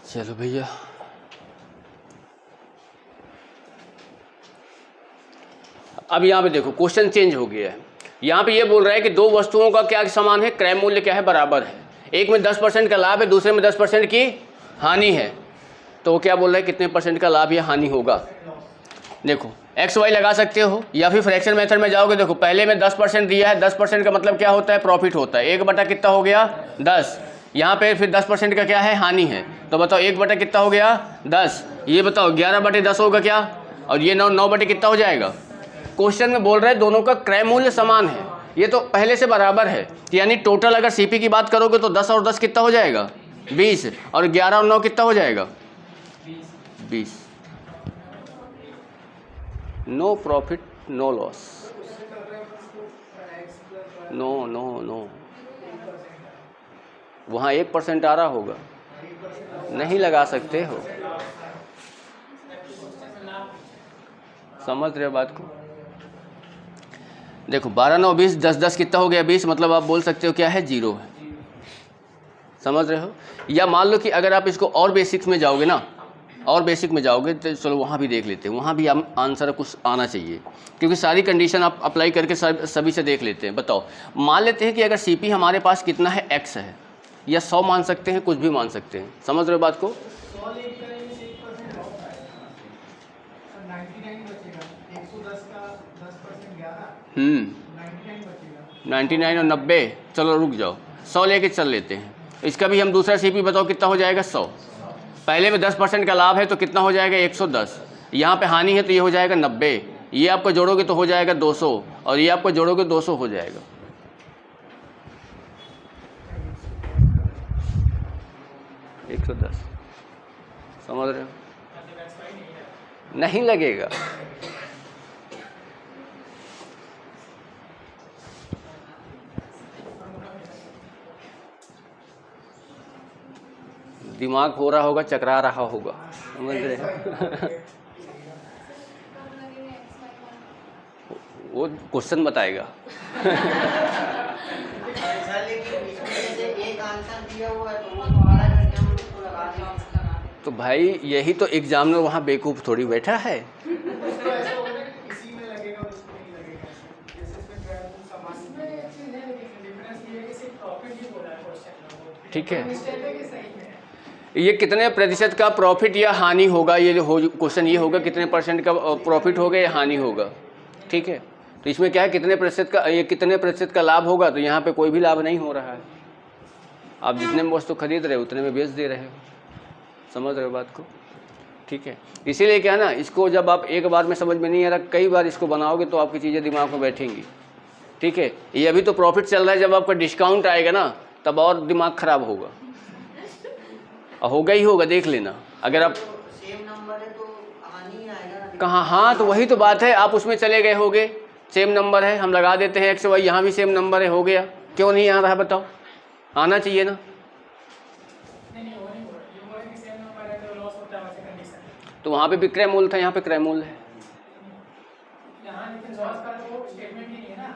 चलो भैया, अब यहाँ पे देखो क्वेश्चन चेंज हो गया है। यहाँ पे ये बोल रहा है कि दो वस्तुओं का क्या समान है, क्रय मूल्य क्या है, बराबर है। एक में 10% का लाभ है, दूसरे में 10% की हानि है। तो वो क्या बोल रहा है कितने परसेंट का लाभ या हानि होगा? देखो एक्स वाई लगा सकते हो या फिर फ्रैक्शन मेथड में जाओगे। देखो पहले में 10% दिया है, 10% का मतलब क्या होता है, प्रॉफिट होता है। 1 बटा कितना हो गया 10, यहाँ पे फिर 10% का क्या है, हानि है। तो बताओ 1 बटा कितना हो गया 10, ये बताओ 11 बटे 10 होगा क्या, और ये 9 बटे कितना हो जाएगा। क्वेश्चन में बोल रहे हैं दोनों का क्रय मूल्य समान है, ये तो पहले से बराबर है। यानी टोटल अगर सीपी की बात करोगे तो 10 और 10 कितना हो जाएगा 20, और 11 और 9 कितना हो जाएगा 20। No profit no loss, no no no. वहाँ 1% आ रहा होगा, नहीं लगा सकते हो। समझ रहे हो बात को? देखो 12 9 20, 10 10 कितना हो गया 20, मतलब आप बोल सकते हो क्या है 0 है। समझ रहे हो? या मान लो कि अगर आप इसको और बेसिक्स में जाओगे ना, और बेसिक में जाओगे तो चलो वहाँ भी देख लेते हैं, वहाँ भी आंसर कुछ आना चाहिए, क्योंकि सारी कंडीशन आप अप्लाई करके सभी से देख लेते हैं। बताओ मान लेते हैं कि अगर सीपी हमारे पास कितना है x है, या 100 मान सकते हैं, कुछ भी मान सकते हैं। समझ रहे हो बात को? 99 और 90, चलो रुक जाओ 100 लेके चल लेते हैं। इसका भी हम दूसरा सीपी बताओ कितना हो जाएगा 100। पहले में 10% का लाभ है तो कितना हो जाएगा 110, यहाँ पे हानि है तो ये हो जाएगा 90, ये आपको जोड़ोगे तो हो जाएगा 200, और ये आपको जोड़ोगे 200 हो जाएगा। समझ रहे हो? नहीं लगेगा। दिमाग हो रहा होगा, चकरा रहा होगा। समझ रहे हो? वो क्वेश्चन बताएगा। तो भाई यही तो एग्जामिनर वहाँ बेवकूफ़ थोड़ी बैठा है। ठीक है, ये कितने प्रतिशत का प्रॉफिट या हानि होगा, ये जो क्वेश्चन ये होगा कितने परसेंट का प्रॉफिट होगा या हानि होगा। ठीक है, तो इसमें क्या है कितने प्रतिशत का, ये कितने प्रतिशत का लाभ होगा, तो यहाँ पे कोई भी लाभ नहीं हो रहा है। आप जितने में वस्तु खरीद रहे हो उतने में बेच दे रहे हो। समझ रहे हो बात को? ठीक है, इसीलिए क्या है ना, इसको जब आप एक बार में समझ में नहीं आ रहा, कई बार इसको बनाओगे तो आपकी चीज़ें दिमाग में बैठेंगी। ठीक है, ये अभी तो प्रॉफिट चल रहा है, जब आपका डिस्काउंट आएगा ना तब और दिमाग खराब होगा, और होगा ही होगा, देख लेना। अगर आप सेम नंबर है तो हानि आएगा ना कहाँ, हाँ तो वही तो बात है, आप उसमें चले गए होगे, सेम नंबर है हम लगा देते हैं एक्स वाई, यहाँ भी सेम नंबर है, हो गया। क्यों नहीं आ रहा है बताओ? आना चाहिए ना। तो वहाँ पे भी क्रय मूल्य था, यहाँ पे क्रय मूल्य है। यहाँ लेकिन लॉस का तो स्टेटमेंट ही नहीं है ना।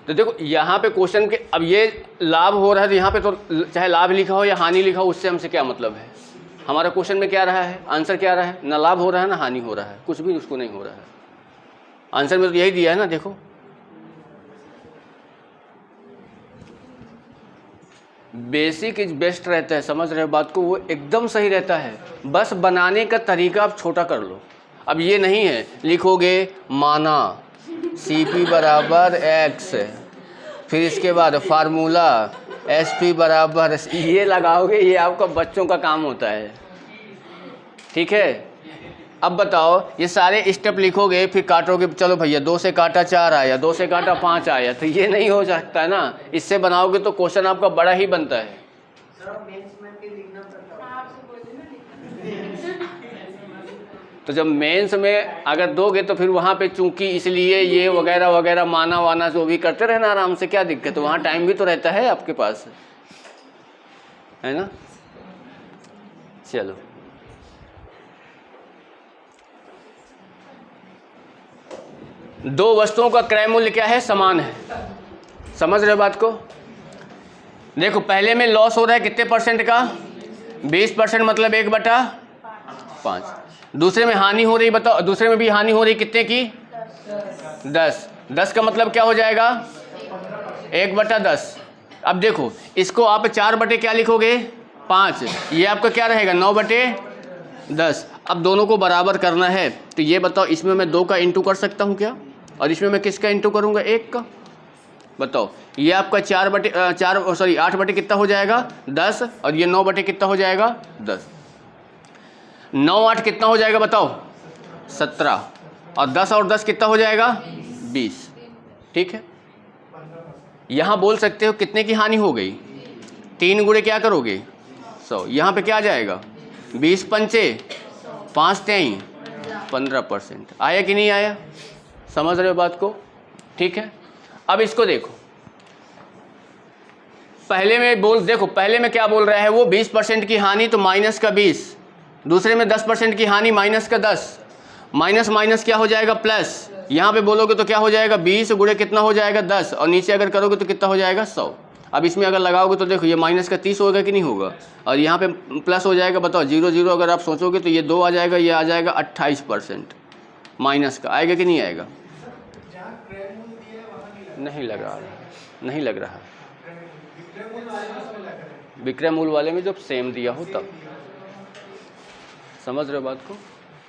तो देखो यहाँ पे क्वेश्चन के, अब ये लाभ हो रहा है तो यहाँ पे तो चाहे लाभ लिखा हो या हानि लिखा हो, उससे हमसे क्या मतलब है। हमारा क्वेश्चन में क्या रहा है, आंसर क्या रहा है, ना लाभ हो रहा है ना हानि हो रहा है, कुछ भी उसको नहीं हो रहा है। आंसर में तो यही दिया है ना, देखो बेसिक इज बेस्ट रहता है, समझ रहे हो बात को, वो एकदम सही रहता है। बस बनाने का तरीका आप छोटा कर लो। अब ये नहीं है लिखोगे माना CP बराबर x, फिर इसके बाद फार्मूला SP बराबर, ये लगाओगे, ये आपका बच्चों का काम होता है, ठीक है। अब बताओ ये सारे स्टेप लिखोगे फिर काटोगे, चलो भैया 2 से काटा 4 आया, 2 से काटा 5 आया, तो ये नहीं हो सकता है ना। इससे बनाओगे तो क्वेश्चन आपका बड़ा ही बनता है। सर मेंस में भी लिखना पड़ता है। तो जब मेंस में अगर दोगे तो फिर वहाँ पे चूंकि इसलिए ये वगैरह वगैरह माना वाना जो भी करते रहना आराम से, क्या दिक्कत है, वहाँ टाइम भी तो रहता है आपके पास, है ना। चलो दो वस्तुओं का क्रय मूल्य क्या है, समान है, समझ रहे हो बात को। देखो पहले में लॉस हो रहा है कितने परसेंट का, 20%, मतलब 1/5। दूसरे में हानि हो रही, बताओ दूसरे में भी हानि हो रही कितने की, 10 का मतलब क्या हो जाएगा, 1/10। अब देखो इसको आप 4 क्या लिखोगे, 5, ये आपका क्या रहेगा 9/10। अब दोनों को बराबर करना है, तो ये बताओ इसमें मैं 2 का इंटू कर सकता हूँ क्या, और इसमें मैं किसका इंटू करूँगा, 1 का। बताओ ये आपका 8 कितना हो जाएगा, 10, और ये 9 कितना हो जाएगा, 10। 9 8 कितना हो जाएगा बताओ, 17, और 10 और 10 कितना हो जाएगा, 20, ठीक है। यहाँ बोल सकते हो कितने की हानि हो गई, 3 गुणे क्या करोगे, 100। यहाँ पे क्या आ जाएगा, 20 पंचे 5 तेई 15%। आया कि नहीं आया, समझ रहे हो बात को, ठीक है। अब इसको देखो, पहले में देखो पहले में क्या बोल रहा है वो, 20% की हानि तो माइनस का 20, दूसरे में 10% की हानि माइनस का 10, माइनस माइनस क्या हो जाएगा प्लस। यहाँ पे बोलोगे तो क्या हो जाएगा, 20 गुणे कितना हो जाएगा 10, और नीचे अगर करोगे तो कितना हो जाएगा 100। अब इसमें अगर लगाओगे तो देखो ये माइनस का 30 होगा कि नहीं होगा, और यहाँ पे प्लस हो जाएगा, बताओ 0 0 अगर आप सोचोगे तो ये 2 आ जाएगा, ये आ जाएगा 28% माइनस का, आएगा कि नहीं आएगा, जहाँ क्रय मूल्य दिया है वहाँ नहीं लग रहा, नहीं लग रहा। विक्रय मूल्य वाले में उसमें लग रहा है। विक्रय मूल्य वाले में जब सेम दिया हो तब, समझ रहे हो बात को।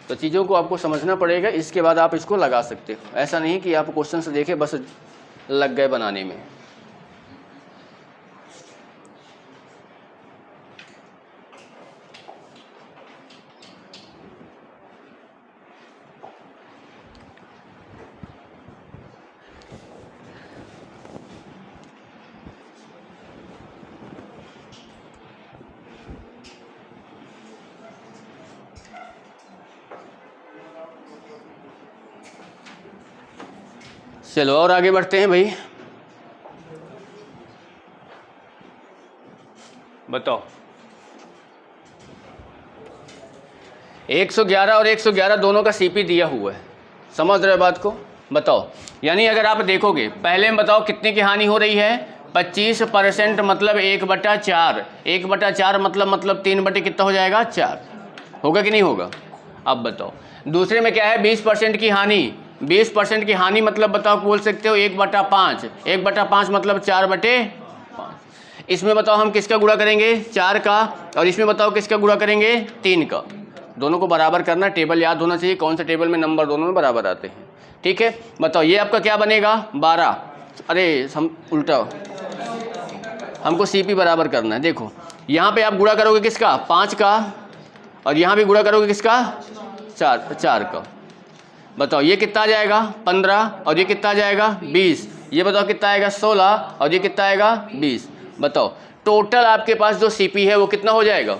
तो चीज़ों को आपको समझना पड़ेगा, इसके बाद आप इसको लगा सकते हो। ऐसा नहीं कि आप क्वेश्चन से देखे बस लग गए बनाने में। चलो और आगे बढ़ते हैं भाई, बताओ 111 और 111 दोनों का CP दिया हुआ है, समझ रहे हो बात को। बताओ यानी अगर आप देखोगे पहले में बताओ कितने की हानि हो रही है, 25%, मतलब 1/4, 1/4 मतलब 3 कितना हो जाएगा 4, होगा कि नहीं होगा। अब बताओ दूसरे में क्या है, 20% की हानि, 20% की हानि मतलब बताओ बोल सकते हो 1/5, 1/5 मतलब 4/5। इसमें बताओ हम किसका गुणा करेंगे, 4 का, और इसमें बताओ किसका गुणा करेंगे, 3 का। दोनों को बराबर करना, टेबल याद होना चाहिए कौन सा टेबल में नंबर दोनों में बराबर आते हैं, ठीक है। बताओ ये आपका क्या बनेगा 12, अरे हम उल्टा, हमको CP बराबर करना है। देखो यहाँ पे आप गुणा करोगे किसका, 5 का, और यहाँ भी गुणा करोगे किसका, 4 का। बताओ ये कितना आ जाएगा 15, और ये कितना आ जाएगा 20, ये बताओ कितना आएगा 16, और ये कितना आएगा 20। बताओ टोटल आपके पास जो CP है वो कितना हो जाएगा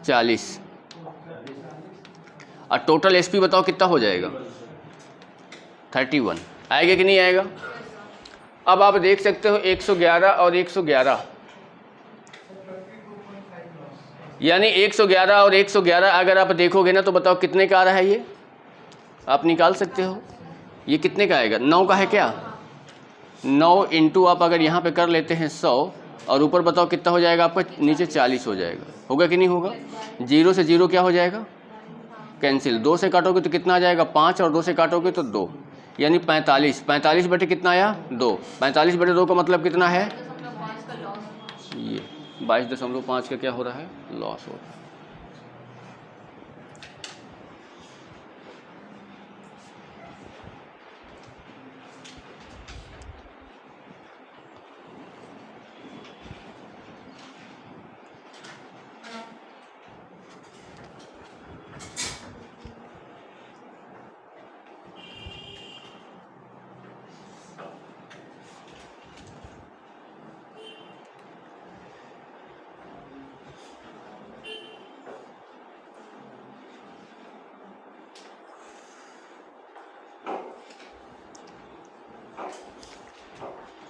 40, और टोटल SP बताओ कितना हो जाएगा 31। आएगा कि नहीं आएगा। अब आप देख सकते हो 111 और 111, यानी 111 और 111 अगर आप देखोगे ना तो बताओ कितने का आ रहा है, ये आप निकाल सकते हो। ये कितने का आएगा, 9 का है क्या, 9 इंटू आप अगर यहाँ पे कर लेते हैं 100 और ऊपर बताओ कितना हो जाएगा आपका, नीचे 40 हो जाएगा। होगा कि नहीं होगा, 0 से 0 क्या हो जाएगा, कैंसिल। 2 से काटोगे तो कितना आ जाएगा 5 और 2 से काटोगे तो 2, यानी 45। 45 बटे कितना आया 2, 45 बटे 2 का मतलब कितना है, ये 22.5 का क्या हो रहा है, लॉस हो रहा है।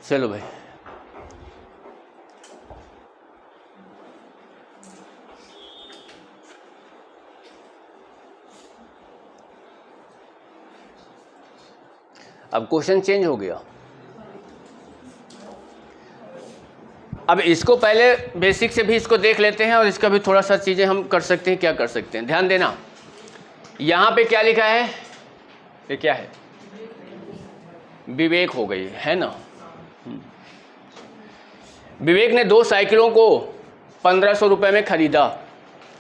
चलो भाई, अब क्वेश्चन चेंज हो गया। अब इसको पहले बेसिक से भी इसको देख लेते हैं और इसका भी थोड़ा सा चीज़ें हम कर सकते हैं, क्या कर सकते हैं, ध्यान देना। यहाँ पे क्या लिखा है, ये क्या है, विवेक हो गई है ना। विवेक ने 2 साइकिलों को 1500 रुपये में खरीदा।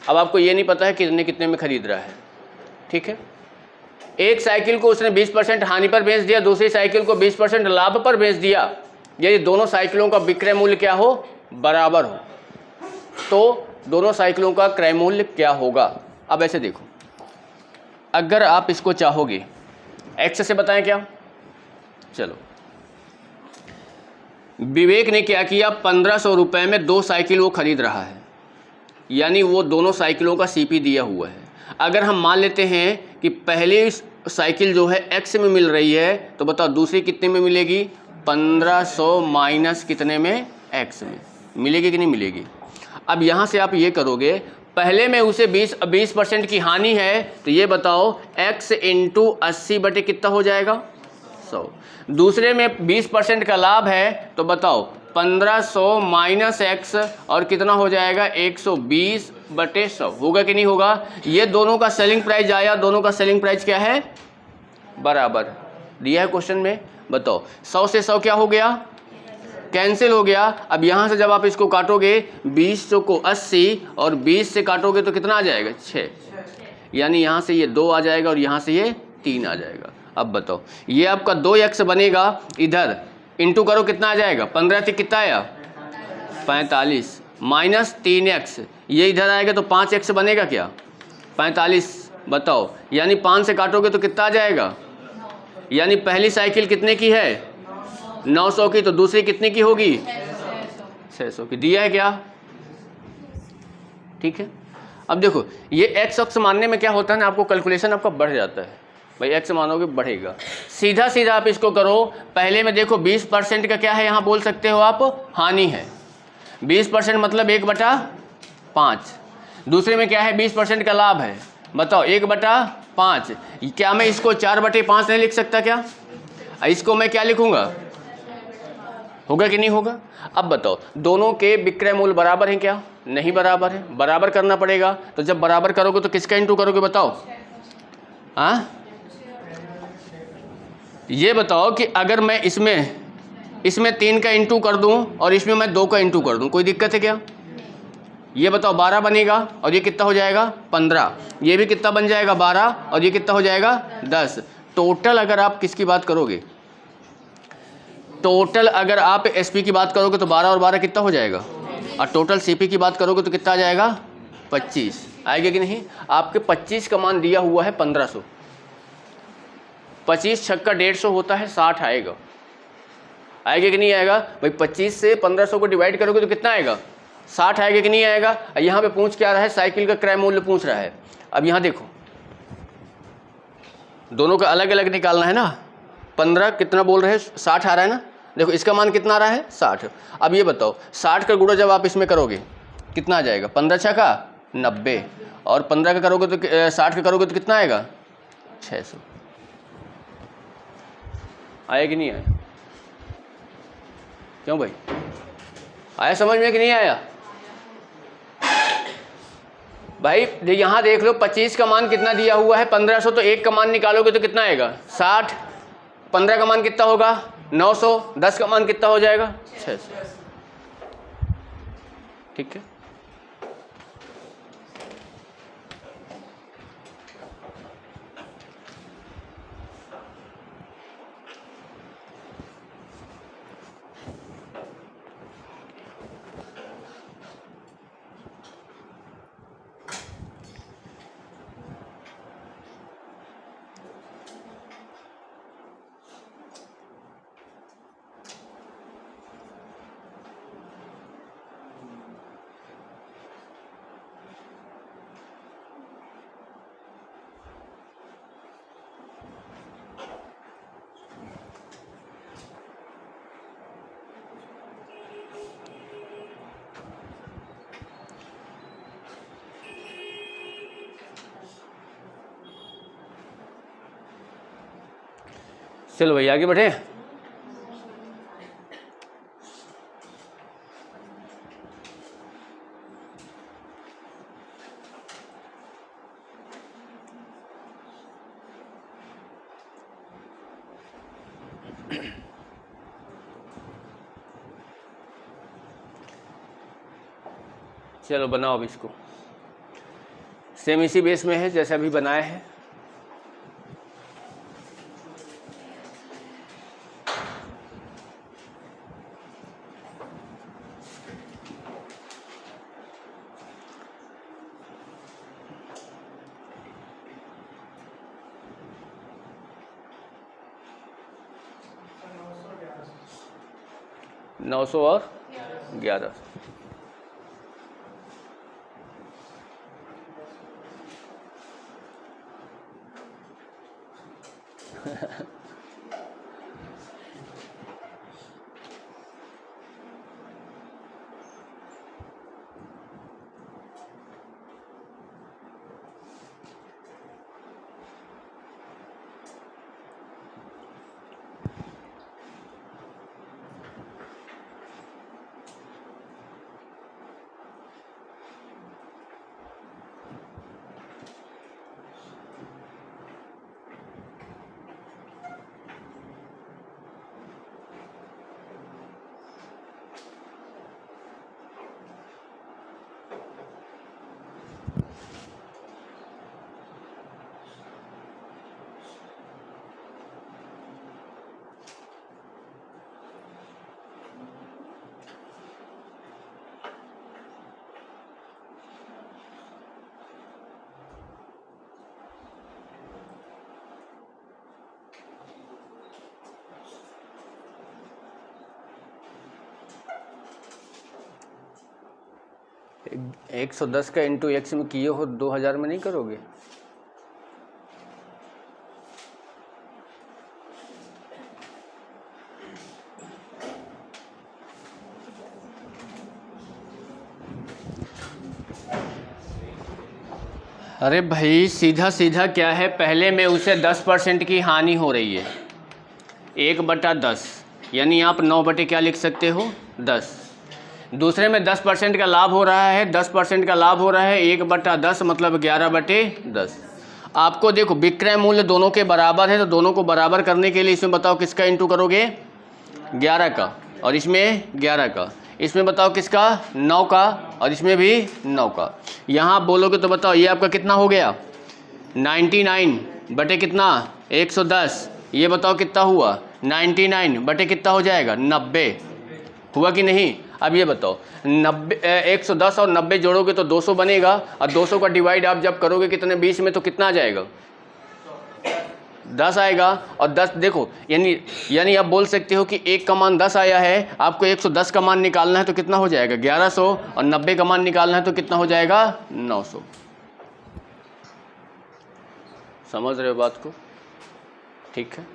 अब आपको ये नहीं पता है कितने में खरीद रहा है, ठीक है। एक साइकिल को उसने 20% हानि पर बेच दिया, दूसरी साइकिल को 20% लाभ पर बेच दिया। यदि दोनों साइकिलों का विक्रय मूल्य क्या हो, बराबर हो, तो दोनों साइकिलों का क्रय मूल्य क्या होगा। अब ऐसे देखो, अगर आप इसको चाहोगे एक्स से बताएं क्या, चलो विवेक ने क्या किया, 1500 रुपये में 2 साइकिल वो खरीद रहा है, यानी वो दोनों साइकिलों का सीपी दिया हुआ है। अगर हम मान लेते हैं कि पहली साइकिल जो है एक्स में मिल रही है, तो बताओ दूसरी कितने में मिलेगी, 1500 माइनस कितने में, एक्स में मिलेगी कि नहीं मिलेगी। अब यहाँ से आप ये करोगे, पहले में उसे 20% की हानि है, तो ये बताओ x इंटू 80 बटे कितना हो जाएगा, 100। दूसरे में 20% का लाभ है, तो बताओ 1500 माइनस एक्स और कितना हो जाएगा, 120 बटे 100। होगा कि नहीं होगा। ये दोनों का सेलिंग प्राइस आया, दोनों का सेलिंग प्राइस क्या है, बराबर दिया है क्वेश्चन में। बताओ 100 से 100 क्या हो गया, कैंसिल हो गया। अब यहाँ से जब आप इसको काटोगे, 20 को 80 और 20 से काटोगे तो कितना आ जाएगा, 6, यानी यहाँ से ये 2 आ जाएगा और यहाँ से ये 3 आ जाएगा। अब बताओ ये आपका 2x बनेगा, इधर इंटू करो कितना आ जाएगा, 15 से कितना आया 45 माइनस 3x, ये इधर आएगा तो 5x बनेगा क्या, 45। बताओ यानी 5 से काटोगे तो कितना आ जाएगा, यानी पहली साइकिल कितने की है, 900 की, तो दूसरी कितने की होगी, 600 की। दिया है क्या, ठीक है। अब देखो ये x अक्ष मानने में क्या होता है ना, आपको कैलकुलेशन आपका बढ़ जाता है भाई, x मानोगे बढ़ेगा। सीधा सीधा आप इसको करो, पहले में देखो 20% का क्या है, यहाँ बोल सकते हो आप हानि है, 20% मतलब 1/5। दूसरे में क्या है, 20% का लाभ है, बताओ 1/5। क्या मैं इसको 4/5 नहीं लिख सकता क्या, इसको मैं क्या लिखूंगा, होगा कि नहीं होगा। अब बताओ दोनों के विक्रय मूल्य बराबर हैं क्या, नहीं बराबर है, बराबर करना पड़ेगा। तो जब बराबर करोगे तो किसका इंटू करोगे, बताओ। हाँ ये बताओ कि अगर मैं इसमें 3 का इंटू कर दूं और इसमें मैं 2 का इंटू कर दूं, कोई दिक्कत है क्या। ये बताओ 12 बनेगा और ये कितना हो जाएगा 15, ये भी कितना बन जाएगा 12 और ये कितना हो जाएगा 10। टोटल अगर आप किसकी बात करोगे, टोटल अगर आप एसपी की बात करोगे तो 12 और 12 कितना हो जाएगा, और टोटल सीपी की बात करोगे तो कितना आ जाएगा 25 आएगा कि नहीं। आपके 25 का मान दिया हुआ है 1500, 25 छक्का 150 होता है, 60 आएगा, आएगा कि नहीं आएगा भाई। 25 से 1500 को डिवाइड करोगे तो कितना आएगा 60 आएगा कि नहीं आएगा। यहाँ पे पूछ क्या रहा है, साइकिल का क्रय मूल्य पूछ रहा है। अब यहाँ देखो दोनों का अलग अलग निकालना है ना, 15 कितना बोल रहे हैं 60 आ रहा है ना, देखो इसका मान कितना आ रहा है 60। अब ये बताओ 60 का गुणा जब आप इसमें करोगे कितना आ जाएगा, 15 छक्का 90, और 15 का करोगे तो 60 का करोगे तो कितना आएगा? 600। आया कि नहीं आया? क्यों भाई, आया समझ में कि नहीं आया? भाई यहाँ देख लो, 25 का मान कितना दिया हुआ है? 1500। तो 1 का मान निकालोगे तो कितना आएगा? 60। 15 का मान कितना होगा? 900। 10 का मान कितना हो जाएगा? 600। ठीक है। चलो भाई आगे बढ़े। चलो बनाओ अब इसको, सेम इसी बेस में है जैसे अभी बनाया है। नौ सौ और 11। एक 110 का इंटू एक्स में किए हो 2000 में नहीं करोगे? अरे भाई सीधा सीधा क्या है, पहले में उसे 10% की हानि हो रही है, 1/10, यानी आप 9 बटे क्या लिख सकते हो? 10। दूसरे में 10% का लाभ हो रहा है, 10% का लाभ हो रहा है, 1/10 मतलब 11/10। आपको देखो विक्रय मूल्य दोनों के बराबर है, तो दोनों को बराबर करने के लिए इसमें बताओ किसका इंटू करोगे? 11 का, और इसमें 11 का, इसमें बताओ किसका? 9 का, और इसमें भी 9 का। यहाँ बोलोगे तो बताओ ये आपका कितना हो गया? 99 बटे कितना? 110। ये बताओ कितना हुआ? 99 बटे कितना हो जाएगा? 90। हुआ कि नहीं? अब ये बताओ 110 और 90 जोड़ोगे तो 200 बनेगा, और 200 का डिवाइड आप जब करोगे कितने 20 में तो कितना आ जाएगा? 10 आएगा। और 10 देखो, यानी आप बोल सकते हो कि 1 का मान 10 आया है, आपको 110 का मान निकालना है तो कितना हो जाएगा? 1100, और 90 का मान निकालना है तो कितना हो जाएगा? 900। समझ रहे हो बात को? ठीक है।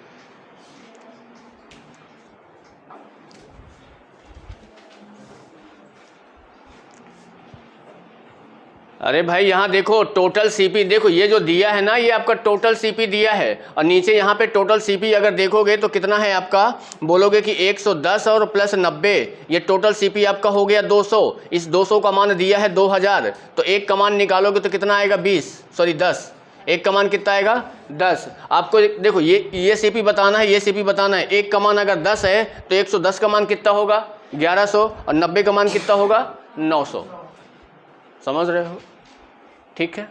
अरे भाई यहाँ देखो टोटल सीपी, देखो ये जो दिया है ना, ये आपका टोटल सीपी दिया है, और नीचे यहाँ पे टोटल सीपी अगर देखोगे तो कितना है आपका, बोलोगे कि 110 और प्लस 90, ये टोटल सीपी आपका हो गया 200। इस 200 का मान दिया है 2000, तो एक का मान निकालोगे तो कितना आएगा 10। एक का मान कितना आएगा 10। आपको देखो ये सीपी बताना है, ये सीपी बताना है। एक का मान अगर 10 है तो 110 का मान कितना होगा 1100, और 90 का मान कितना होगा 900। समझ रहे हो? ठीक है।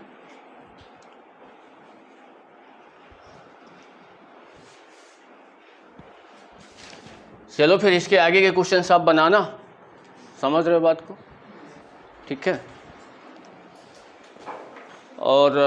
चलो फिर इसके आगे के क्वेश्चन आप बनाना। समझ रहे हो बात को? ठीक है। और